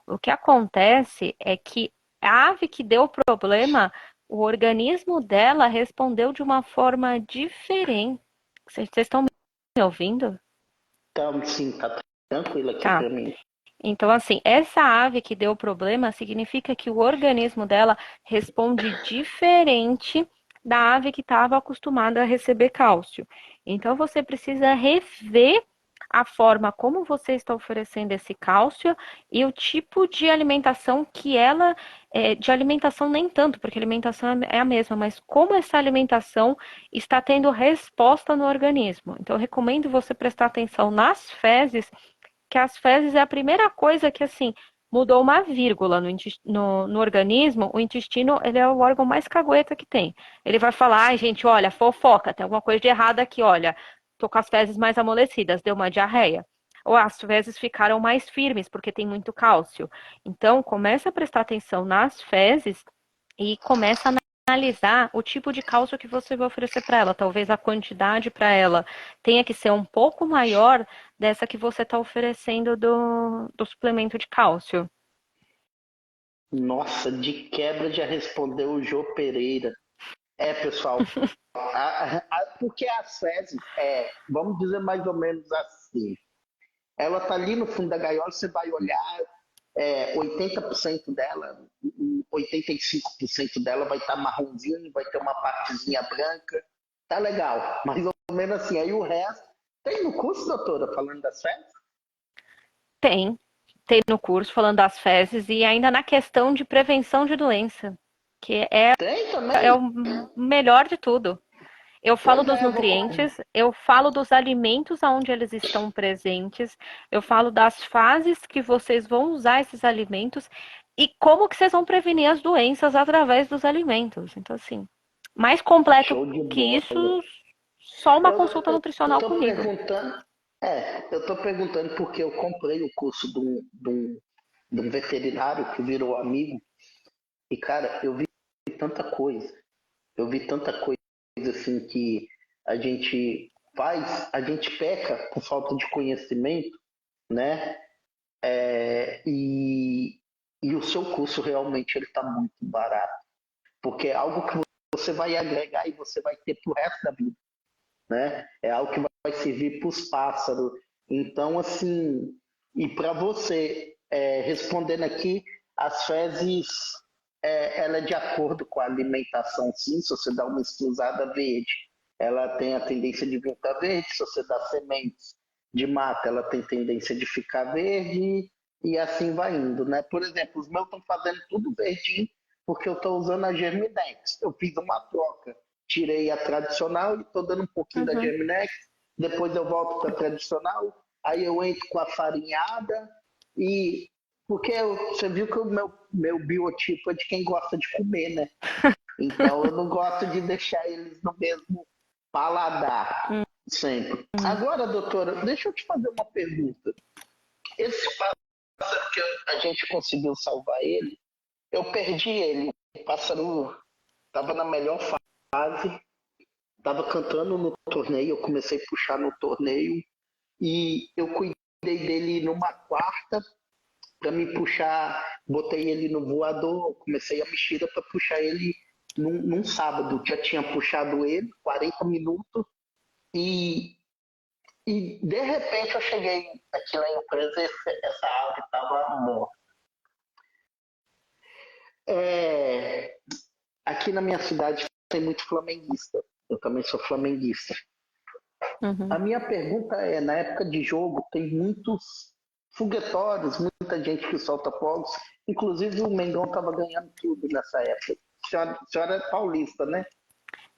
O que acontece é que a ave que deu problema, o organismo dela respondeu de uma forma diferente. Vocês estão me ouvindo? Então, sim, tá tranquilo aqui Tá. para mim. Então, assim, essa ave que deu problema significa que o organismo dela responde diferente da ave que estava acostumada a receber cálcio. Então, você precisa rever a forma como você está oferecendo esse cálcio e o tipo de alimentação que ela, de alimentação nem tanto, porque a alimentação é a mesma, mas como essa alimentação está tendo resposta no organismo. Então, eu recomendo você prestar atenção nas fezes, que as fezes é a primeira coisa que, assim, mudou uma vírgula no organismo. O intestino, ele é o órgão mais cagueta que tem. Ele vai falar, ai, gente, olha, fofoca, tem alguma coisa de errado aqui, olha, tô com as fezes mais amolecidas, deu uma diarreia. Ou as fezes ficaram mais firmes, porque tem muito cálcio. Então, começa a prestar atenção nas fezes e começa a analisar o tipo de cálcio que você vai oferecer para ela. Talvez a quantidade para ela tenha que ser um pouco maior dessa que você está oferecendo do suplemento de cálcio. Nossa, de quebra já respondeu o Jô Pereira. Pessoal, porque as fezes, vamos dizer mais ou menos assim, ela tá ali no fundo da gaiola, você vai olhar, 80% dela, 85% dela vai estar marronzinho, vai ter uma partezinha branca, tá legal, mais ou menos assim. Aí o resto, tem no curso, doutora, falando das fezes? Tem, tem no curso falando das fezes e ainda na questão de prevenção de doença, que Tem é também? o melhor de tudo. Eu falo Pois dos é, eu vou. nutrientes, eu falo dos alimentos aonde eles estão presentes, eu falo das fases que vocês vão usar esses alimentos e como que vocês vão prevenir as doenças através dos alimentos. Então, assim, mais completo Show de que isso, bola. só uma Eu, consulta eu nutricional tô comigo. perguntando, eu tô perguntando porque eu comprei o curso de um veterinário que virou amigo e, cara, eu vi tanta coisa. Eu vi tanta coisa assim que a gente a gente peca por falta de conhecimento, né? E o seu curso realmente ele está muito barato, porque é algo que você vai agregar e você vai ter pro resto da vida, né? É algo que vai servir para os pássaros. Então, assim, e para você, respondendo aqui, as fezes, ela é de acordo com a alimentação, sim. Se você dá uma estrusada verde, ela tem a tendência de voltar verde. Se você dá sementes de mata, ela tem tendência de ficar verde e assim vai indo, né? Por exemplo, os meus estão fazendo tudo verdinho porque eu estou usando a Germinex. Eu fiz uma troca, tirei a tradicional e estou dando um pouquinho da Uhum. Germinex, depois eu volto para a tradicional, aí eu entro com a farinhada e Porque você viu que o meu biotipo é de quem gosta de comer, né? Então eu não gosto de deixar eles no mesmo paladar sempre. Hum. Agora, doutora, deixa eu te fazer uma pergunta. Esse pássaro que a gente conseguiu salvar ele, eu perdi ele. O pássaro estava na melhor fase, estava cantando no torneio, eu comecei a puxar no torneio e eu cuidei dele numa quarta para me puxar, botei ele no voador, comecei a mexer para puxar ele num sábado. Já tinha puxado ele 40 minutos e, e de repente eu cheguei aqui na empresa e essa ave estava morta. É, aqui na minha cidade tem muito flamenguista. Eu também sou flamenguista. A Uhum. minha pergunta é, na época de jogo, tem muitos foguetórios, muita gente que solta fogos. Inclusive o Mengão estava ganhando tudo nessa época. A senhora é paulista, né?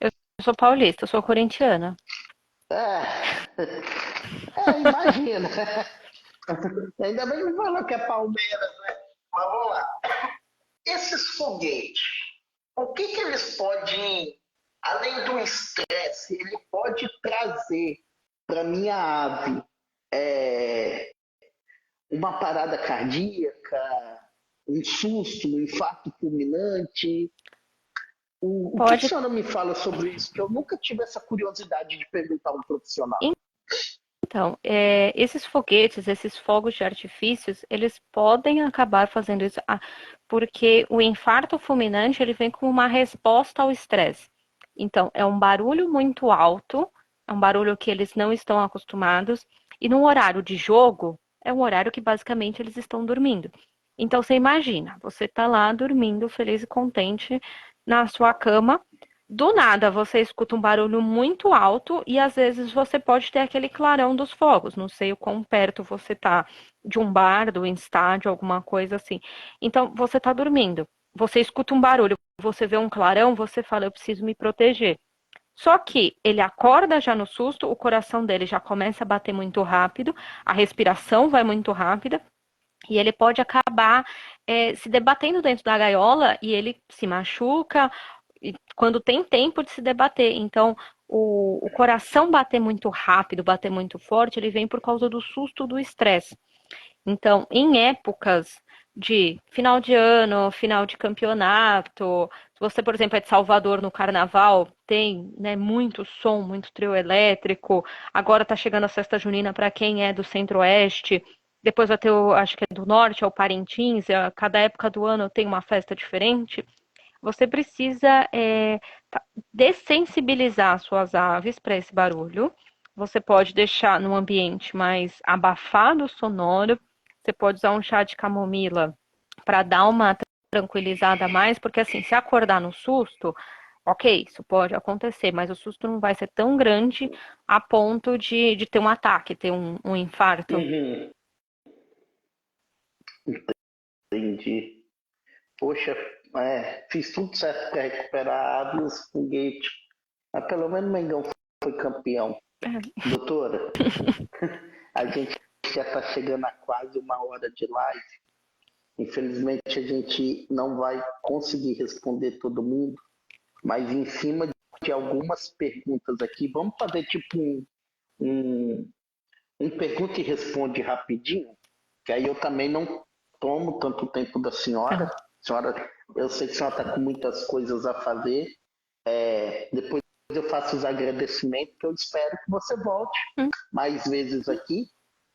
Eu sou paulista, eu sou corintiana. Imagina. Ainda bem que falou que é Palmeiras, né? Mas vamos lá. Esses foguetes, o que eles podem, além do estresse, ele pode trazer para minha ave? É, uma parada cardíaca, um susto, um infarto fulminante. O que a Pode. senhora me fala sobre isso? Que eu nunca tive essa curiosidade de perguntar a um profissional. Então, esses foguetes, esses fogos de artifícios, eles podem acabar fazendo isso, porque o infarto fulminante ele vem como uma resposta ao estresse. Então, é um barulho muito alto, é um barulho que eles não estão acostumados, e no horário de jogo, é um horário que basicamente eles estão dormindo. Então, você imagina, você está lá dormindo, feliz e contente na sua cama. Do nada você escuta um barulho muito alto e às vezes você pode ter aquele clarão dos fogos. Não sei o quão perto você tá de um bar, do estádio, alguma coisa assim. Então você tá dormindo, você escuta um barulho, você vê um clarão, você fala, eu preciso me proteger. Só que ele acorda já no susto, o coração dele já começa a bater muito rápido, a respiração vai muito rápida. E ele pode acabar se debatendo dentro da gaiola e ele se machuca quando tem tempo de se debater. Então, o coração bater muito rápido, bater muito forte, ele vem por causa do susto do estresse. Então, em épocas de final de ano, final de campeonato, se você, por exemplo, é de Salvador no carnaval, tem, né, muito som, muito trio elétrico. Agora está chegando a festa junina para quem é do Centro-Oeste. Depois vai ter, acho que é do Norte, é o Parintins. Cada época do ano tem uma festa diferente. Você precisa dessensibilizar suas aves para esse barulho. Você pode deixar num ambiente mais abafado, sonoro. Você pode usar um chá de camomila para dar uma tranquilizada a mais, porque assim, se acordar no susto, ok, isso pode acontecer, mas o susto não vai ser tão grande a ponto de ter um ataque, ter um infarto. Uhum, entendi. Poxa, fiz tudo certo para recuperar a ave e os foguetes. Mas pelo menos o Mengão foi campeão. Doutora, a gente já está chegando a quase 1 hora de live. Infelizmente a gente não vai conseguir responder todo mundo, mas em cima de algumas perguntas aqui, vamos fazer tipo um, um pergunta e responde rapidinho, que aí eu também não tomo tanto tempo da senhora. Tá. Senhora, eu sei que a senhora está com muitas coisas a fazer. Depois eu faço os agradecimentos, que eu espero que você volte Hum. mais vezes aqui,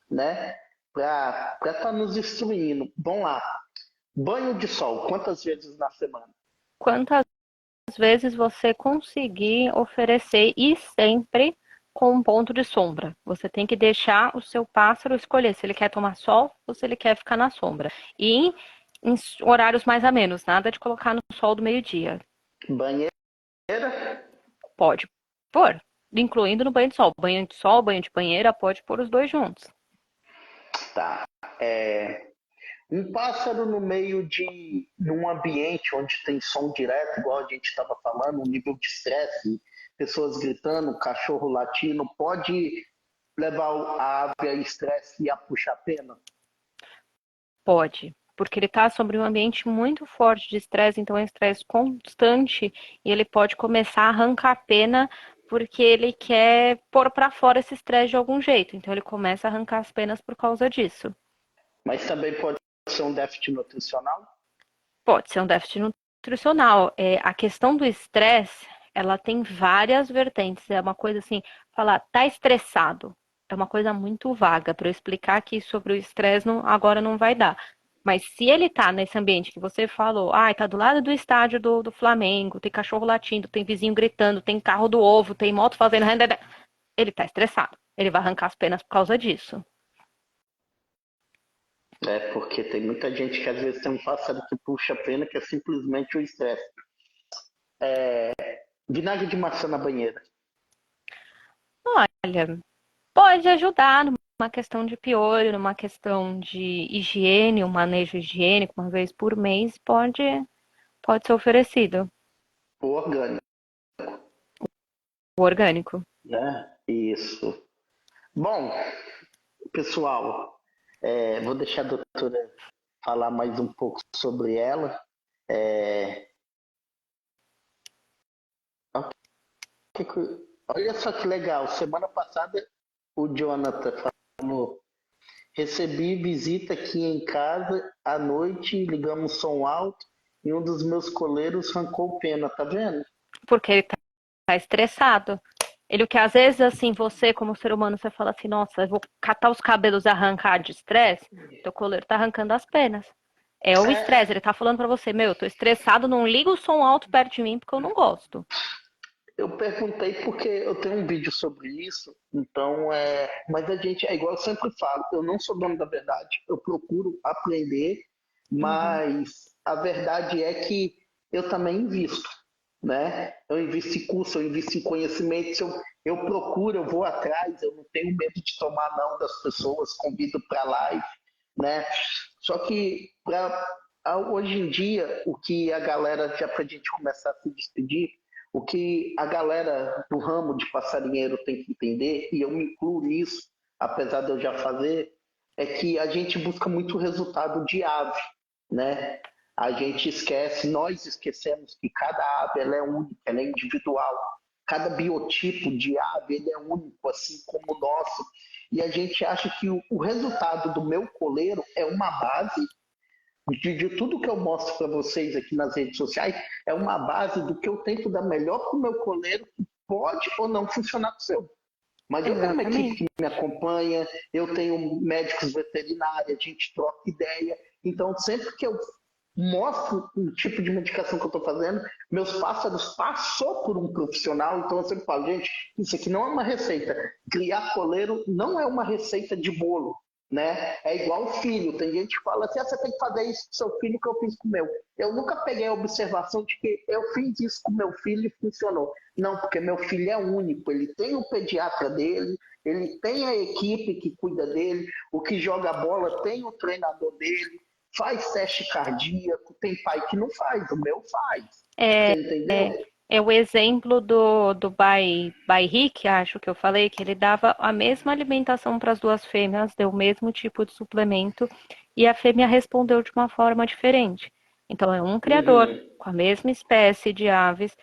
né? Para estar nos instruindo. Vamos lá. Banho de sol, quantas vezes na semana? Quantas vezes você conseguir oferecer e sempre com um ponto de sombra. Você tem que deixar o seu pássaro escolher se ele quer tomar sol ou se ele quer ficar na sombra. E em horários mais a menos, nada de colocar no sol do meio-dia. Banheira? Pode pôr, incluindo no banho de sol. Banho de sol, banho de banheira, pode pôr os dois juntos. Tá. Um pássaro no meio de num ambiente onde tem som direto, igual a gente estava falando, um nível de estresse, pessoas gritando, cachorro latindo, pode levar a ave a estresse e a puxar pena? Pode. porque ele está sobre um ambiente muito forte de estresse, então é um estresse constante e ele pode começar a arrancar pena porque ele quer pôr para fora esse estresse de algum jeito. Então ele começa a arrancar as penas por causa disso. Mas também pode ser um déficit nutricional? Pode ser um déficit nutricional. A questão do estresse, ela tem várias vertentes. É uma coisa assim, falar, tá estressado. É uma coisa muito vaga. Para eu explicar aqui sobre o estresse, agora não vai dar. Mas se ele tá nesse ambiente que você falou, tá do lado do estádio do Flamengo, tem cachorro latindo, tem vizinho gritando, tem carro do ovo, tem moto fazendo. Ele tá estressado. Ele vai arrancar as penas por causa disso. É, porque tem muita gente que às vezes tem um pássaro que puxa a pena que é simplesmente o estresse. Vinagre de maçã na banheira. Olha, pode ajudar numa questão de piolho, numa questão de higiene, um manejo higiênico uma vez por mês, pode ser oferecido. O orgânico, O orgânico. né? Isso. Bom, pessoal, vou deixar a doutora falar mais um pouco sobre ela. Olha só que legal, semana passada o Jonathan falou, recebi visita aqui em casa à noite, ligamos som alto e um dos meus coleiros arrancou pena, tá vendo? Porque ele tá estressado. Ele, o que às vezes, assim, você, como ser humano, você fala assim, nossa, eu vou catar os cabelos e arrancar de estresse, teu coleiro tá arrancando as penas. É o estresse, ele tá falando pra você, meu, eu tô estressado, não liga o som alto perto de mim porque eu não gosto. Eu perguntei porque eu tenho um vídeo sobre isso, então mas a gente, é igual eu sempre falo, eu não sou dono da verdade, eu procuro aprender, Uhum. mas a verdade é que eu também invisto, né? Eu invisto em curso, eu invisto em conhecimento, eu procuro, eu vou atrás, eu não tenho medo de tomar não das pessoas, convido para live, né? Só que hoje em dia, o que a galera, já para a gente começar a se despedir, o que a galera do ramo de passarinheiro tem que entender, e eu me incluo nisso, apesar de eu já fazer, é que a gente busca muito resultado de ave, né? A gente esquece, nós esquecemos que cada ave ela é única, ela é individual. Cada biotipo de ave ele é único, assim como o nosso. E a gente acha que o resultado do meu coleiro é uma base de tudo que eu mostro para vocês aqui nas redes sociais, é uma base do que eu tento dar melhor para o meu coleiro, que pode ou não funcionar com o seu. Mas eu tenho uma equipe Exatamente. que me acompanha, eu tenho médicos veterinários, a gente troca ideia. Então, sempre que eu mostro o tipo de medicação que eu estou fazendo, meus pássaros passou por um profissional, então eu sempre falo, gente, isso aqui não é uma receita. Criar coleiro não é uma receita de bolo, né? É igual filho. Tem gente que fala assim, você tem que fazer isso com seu filho que eu fiz com o meu. Eu nunca peguei a observação de que eu fiz isso com meu filho e funcionou. Não, porque meu filho é único, ele tem o pediatra dele, ele tem a equipe que cuida dele, o que joga bola tem o treinador dele, faz teste cardíaco, tem pai que não faz, o meu faz. Você entendeu? É o exemplo do Bairrique, acho que eu falei, que ele dava a mesma alimentação para as duas fêmeas, deu o mesmo tipo de suplemento, e a fêmea respondeu de uma forma diferente. Então, é um criador Uhum. com a mesma espécie de aves,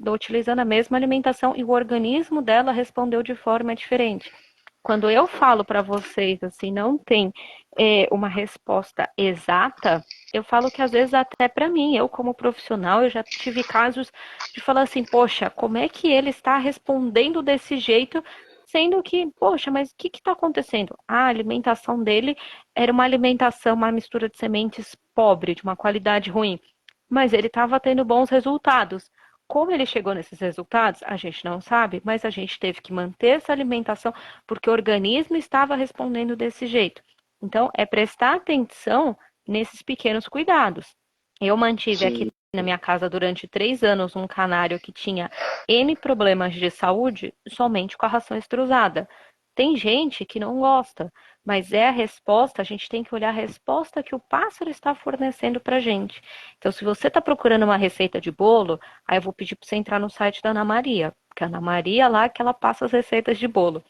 utilizando a mesma alimentação, e o organismo dela respondeu de forma diferente. Quando eu falo para vocês assim, não tem uma resposta exata, eu falo que às vezes até para mim, eu como profissional, eu já tive casos de falar assim, poxa, como é que ele está respondendo desse jeito, sendo que, poxa, mas o que está acontecendo? A alimentação dele era uma alimentação, uma mistura de sementes pobre, de uma qualidade ruim, mas ele estava tendo bons resultados. Como ele chegou nesses resultados, a gente não sabe, mas a gente teve que manter essa alimentação porque o organismo estava respondendo desse jeito. Então, é prestar atenção nesses pequenos cuidados. Eu mantive aqui Sim. na minha casa durante 3 anos um canário que tinha N problemas de saúde somente com a ração extrusada. Tem gente que não gosta, mas é a resposta, a gente tem que olhar a resposta que o pássaro está fornecendo para a gente. Então, se você está procurando uma receita de bolo, aí eu vou pedir para você entrar no site da Ana Maria, porque a Ana Maria lá que ela passa as receitas de bolo.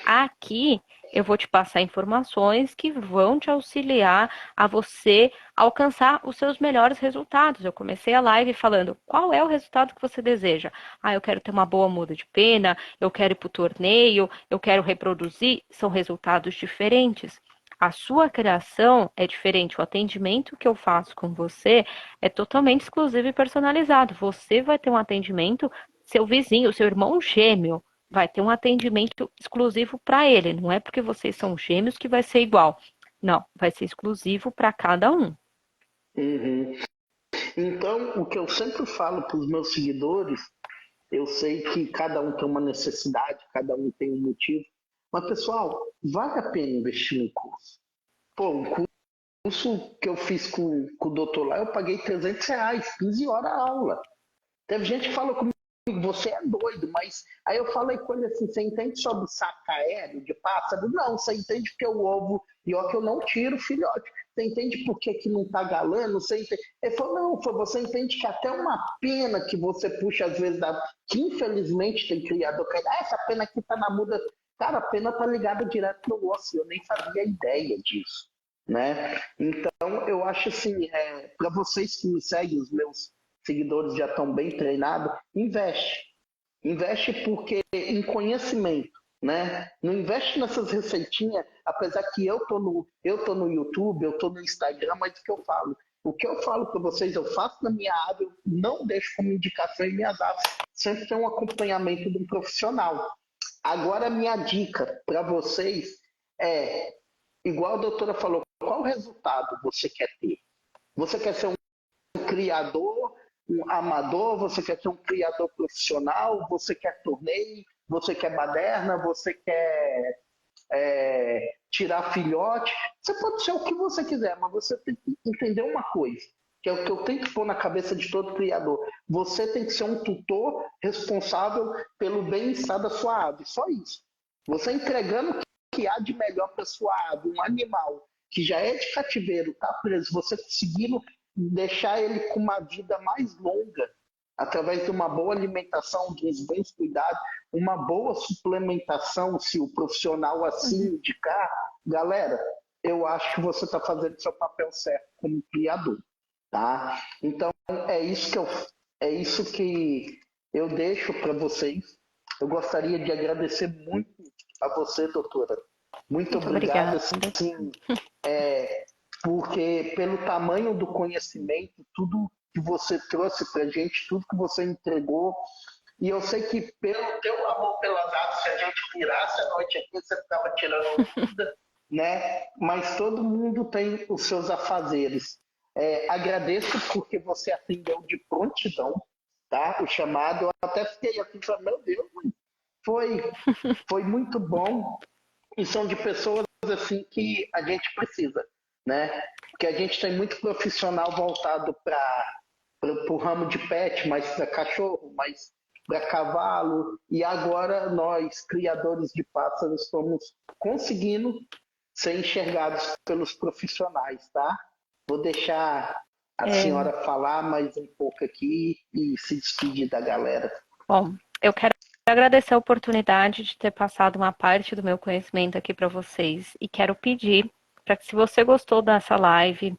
Aqui eu vou te passar informações que vão te auxiliar a você alcançar os seus melhores resultados. Eu comecei a live falando qual é o resultado que você deseja. Ah, eu quero ter uma boa muda de pena, eu quero ir para o torneio, eu quero reproduzir. São resultados diferentes. A sua criação é diferente. O atendimento que eu faço com você é totalmente exclusivo e personalizado. Você vai ter um atendimento, seu vizinho, seu irmão gêmeo vai ter um atendimento exclusivo para ele. Não é porque vocês são gêmeos que vai ser igual. Não, vai ser exclusivo para cada um. Uhum. Então, o que eu sempre falo para os meus seguidores, eu sei que cada um tem uma necessidade, cada um tem um motivo, mas pessoal, vale a pena investir no curso. Pô, um curso que eu fiz com o doutor lá, eu paguei R$ 300, 15 horas a aula. Teve gente que falou comigo, você é doido, mas aí eu falei com ele assim, você entende sobre saco aéreo de pássaro? Não, você entende que eu ovo e ó que eu não tiro filhote. Você entende por que, que não tá galando? Você entende? Ele falou, não, você entende que até uma pena que você puxa às vezes, que infelizmente tem criador que essa pena aqui tá na muda. Cara, a pena tá ligada direto no osso, eu nem fazia ideia disso, né? Então, eu acho assim, para vocês que me seguem, os meus seguidores já estão bem treinados, investe. Investe porque em conhecimento, né? Não investe nessas receitinhas, apesar que eu tô no YouTube, eu tô no Instagram, mas o que eu falo? O que eu falo para vocês, eu faço na minha aba, eu não deixo como indicação em minhas abas. Sempre tem um acompanhamento de um profissional. Agora, a minha dica para vocês é, igual a doutora falou, qual resultado você quer ter? Você quer ser um criador, um amador, você quer ser um criador profissional, você quer torneio, você quer baderna, você quer tirar filhote. Você pode ser o que você quiser, mas você tem que entender uma coisa, que é o que eu tenho que pôr na cabeça de todo criador. Você tem que ser um tutor responsável pelo bem-estar da sua ave, só isso. Você entregando o que há de melhor para sua ave, um animal que já é de cativeiro, está preso, você conseguindo deixar ele com uma vida mais longa, através de uma boa alimentação, de uns bons cuidados, uma boa suplementação, se o profissional assim indicar, galera, eu acho que você está fazendo seu papel certo como criador, tá? Então é isso que eu deixo para vocês. Eu gostaria de agradecer muito a você, doutora. Muito Muito obrigado, obrigada. assim, porque pelo tamanho do conhecimento, tudo que você trouxe para a gente, tudo que você entregou, e eu sei que pelo teu amor pelas aves, se a gente virasse a noite aqui, você estava tirando vida, né? Mas todo mundo tem os seus afazeres. Agradeço porque você atendeu de prontidão, tá? O chamado, eu até fiquei aqui falando, meu Deus, foi, foi muito bom, e são de pessoas assim que a gente precisa, né? Porque a gente tem muito profissional voltado para o ramo de pet, mais para cachorro, mais para cavalo, e agora nós, criadores de pássaros, estamos conseguindo ser enxergados pelos profissionais, tá? Vou deixar a É, senhora falar mais um pouco aqui e se despedir da galera. bom, eu quero agradecer a oportunidade de ter passado uma parte do meu conhecimento aqui para vocês e quero pedir para que, se você gostou dessa live,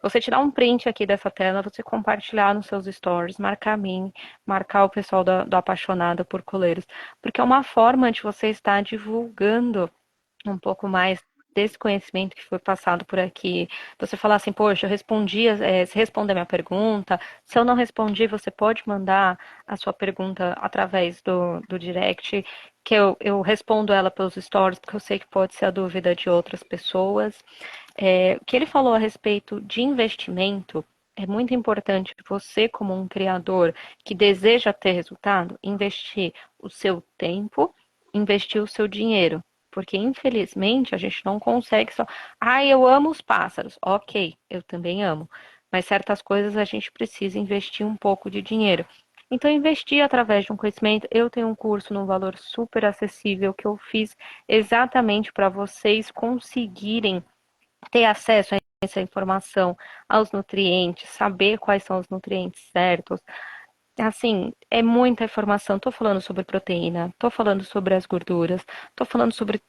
você tirar um print aqui dessa tela, você compartilhar nos seus stories, marcar a mim, marcar o pessoal do Apaixonado por Coleiros, porque é uma forma de você estar divulgando um pouco mais desse conhecimento que foi passado por aqui. Você falar assim, poxa, eu respondi, se responder a minha pergunta. Se eu não respondi, você pode mandar a sua pergunta através do direct, que eu respondo ela pelos stories, porque eu sei que pode ser a dúvida de outras pessoas. O que ele falou a respeito de investimento é muito importante você, como um criador que deseja ter resultado, investir o seu tempo, investir o seu dinheiro. Porque, infelizmente, a gente não consegue só. Ah, eu amo os pássaros. Ok, eu também amo. Mas certas coisas a gente precisa investir um pouco de dinheiro. Então, investir através de um conhecimento. Eu tenho um curso num valor super acessível que eu fiz exatamente para vocês conseguirem ter acesso a essa informação, aos nutrientes, saber quais são os nutrientes certos. Assim, é muita informação. Estou falando sobre proteína, estou falando sobre as gorduras, estou falando sobre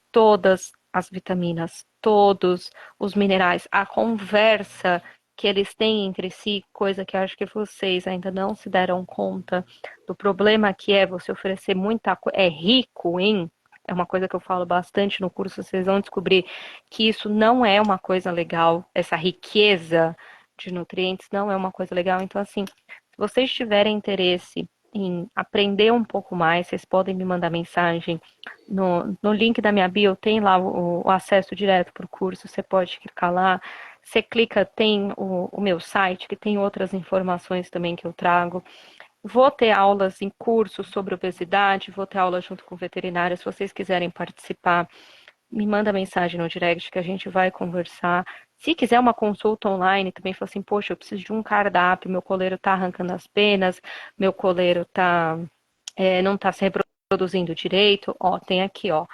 as vitaminas, todos os minerais, a conversa que eles têm entre si, coisa que eu acho que vocês ainda não se deram conta do problema que é você oferecer muita coisa, é rico em, é uma coisa que eu falo bastante no curso, vocês vão descobrir que isso não é uma coisa legal, essa riqueza de nutrientes não é uma coisa legal. Então, assim, se vocês tiverem interesse em aprender um pouco mais, vocês podem me mandar mensagem no link da minha bio, tem lá o acesso direto para o curso, você pode clicar lá. Você clica, tem o meu site, que tem outras informações também que eu trago. Vou ter aulas em curso sobre obesidade, vou ter aula junto com veterinária. Se vocês quiserem participar, me manda mensagem no direct que a gente vai conversar. Se quiser uma consulta online, também fala assim, poxa, eu preciso de um cardápio, meu coleiro tá arrancando as penas, meu coleiro não tá se reproduzindo direito, ó, tem aqui, ó.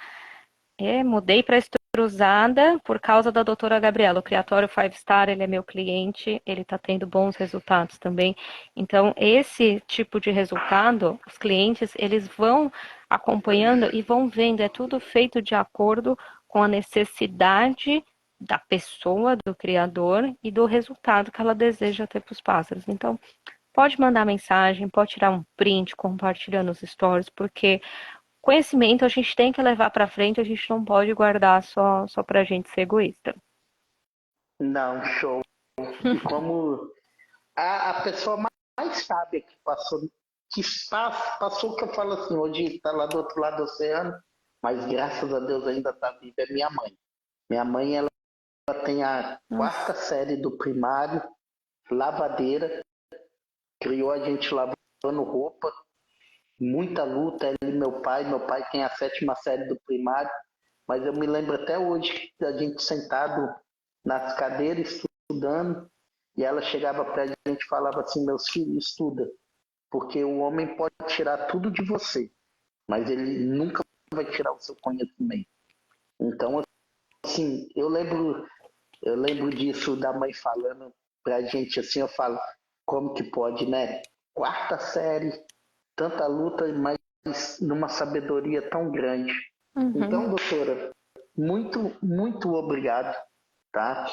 Mudei para extrusada por causa da doutora Gabriela. O Criatório Five Star, ele é meu cliente, ele está tendo bons resultados também. Então, esse tipo de resultado, os clientes, eles vão acompanhando e vão vendo, é tudo feito de acordo com a necessidade da pessoa, do criador e do resultado que ela deseja ter para os pássaros. Então, pode mandar mensagem, pode tirar um print, compartilhar nos stories, porque conhecimento a gente tem que levar para frente, a gente não pode guardar só para a gente ser egoísta. Não, show. E como a pessoa mais sábia que passou, passou que eu falo assim, hoje está lá do outro lado do oceano, mas graças a Deus ainda está viva, é minha mãe. Minha mãe, ela tem a quarta Nossa. série do primário, lavadeira, criou a gente lavando roupa, muita luta, ela e meu pai tem a sétima série do primário, mas eu me lembro até hoje da gente sentado nas cadeiras estudando, e ela chegava para a gente e falava assim, meus filhos, estuda, porque o homem pode tirar tudo de você, mas ele nunca vai tirar o seu conhecimento. Então, assim, eu lembro disso da mãe falando pra gente assim, eu falo, como que pode, né? Quarta série, tanta luta, mas numa sabedoria tão grande. Uhum. Então, doutora, muito obrigado, tá?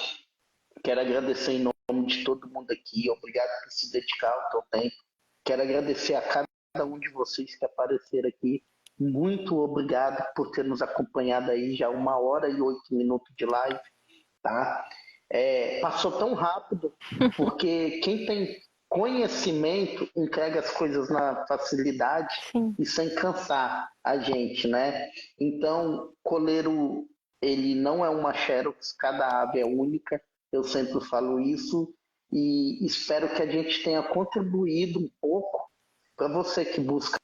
Quero agradecer em nome de todo mundo aqui, obrigado por se dedicar ao teu tempo. Quero agradecer a cada um de vocês que apareceram aqui. Muito obrigado por ter nos acompanhado aí já 1 hora e 8 minutos de live, tá? Passou tão rápido, porque quem tem conhecimento entrega as coisas na facilidade Sim. e sem cansar a gente, né? Então, coleiro, ele não é uma xerox, cada ave é única, eu sempre falo isso, e espero que a gente tenha contribuído um pouco para você que busca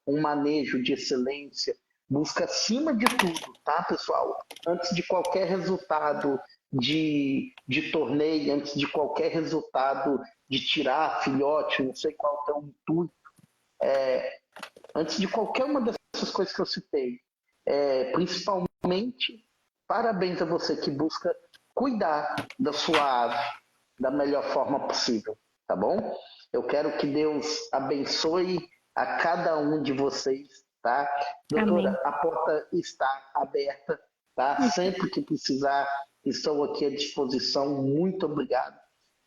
um manejo de excelência, busca acima de tudo, tá, pessoal? Antes de qualquer resultado de torneio, antes de qualquer resultado de tirar filhote, não sei qual é o intuito, antes de qualquer uma dessas coisas que eu citei, principalmente, parabéns a você que busca cuidar da sua ave da melhor forma possível, tá bom? Eu quero que Deus abençoe a cada um de vocês, tá? Amém. Doutora, a porta está aberta, tá? Sempre que precisar, estou aqui à disposição. Muito obrigado.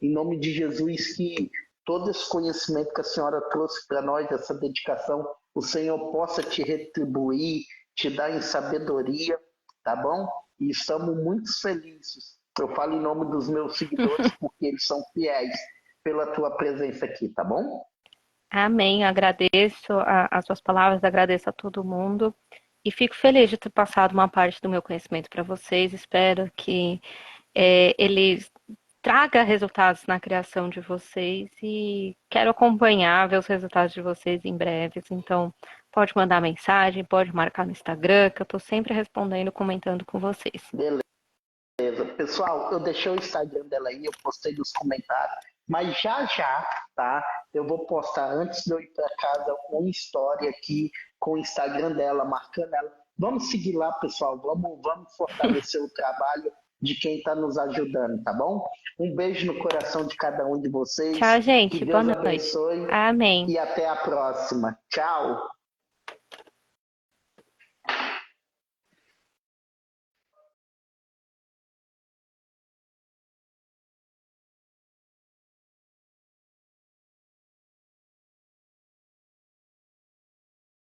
Em nome de Jesus, que todo esse conhecimento que a senhora trouxe para nós, essa dedicação, o Senhor possa te retribuir, te dar em sabedoria, tá bom? E estamos muito felizes. Eu falo em nome dos meus seguidores porque eles são fiéis pela tua presença aqui, tá bom? Amém. Agradeço as suas palavras, agradeço a todo mundo e fico feliz de ter passado uma parte do meu conhecimento para vocês. Espero que ele traga resultados na criação de vocês e quero acompanhar, ver os resultados de vocês em breves. Então, pode mandar mensagem, pode marcar no Instagram, que eu estou sempre respondendo, comentando com vocês. Beleza. Pessoal, eu deixei o Instagram dela aí, eu postei nos comentários, mas já, tá? Eu vou postar antes de eu ir para casa uma história aqui com o Instagram dela, marcando ela. Vamos seguir lá, pessoal, vamos fortalecer o trabalho de quem está nos ajudando, tá bom? Um beijo no coração de cada um de vocês, Tchau, que gente. Boa Deus noite. abençoe Amém. e até a próxima. Tchau!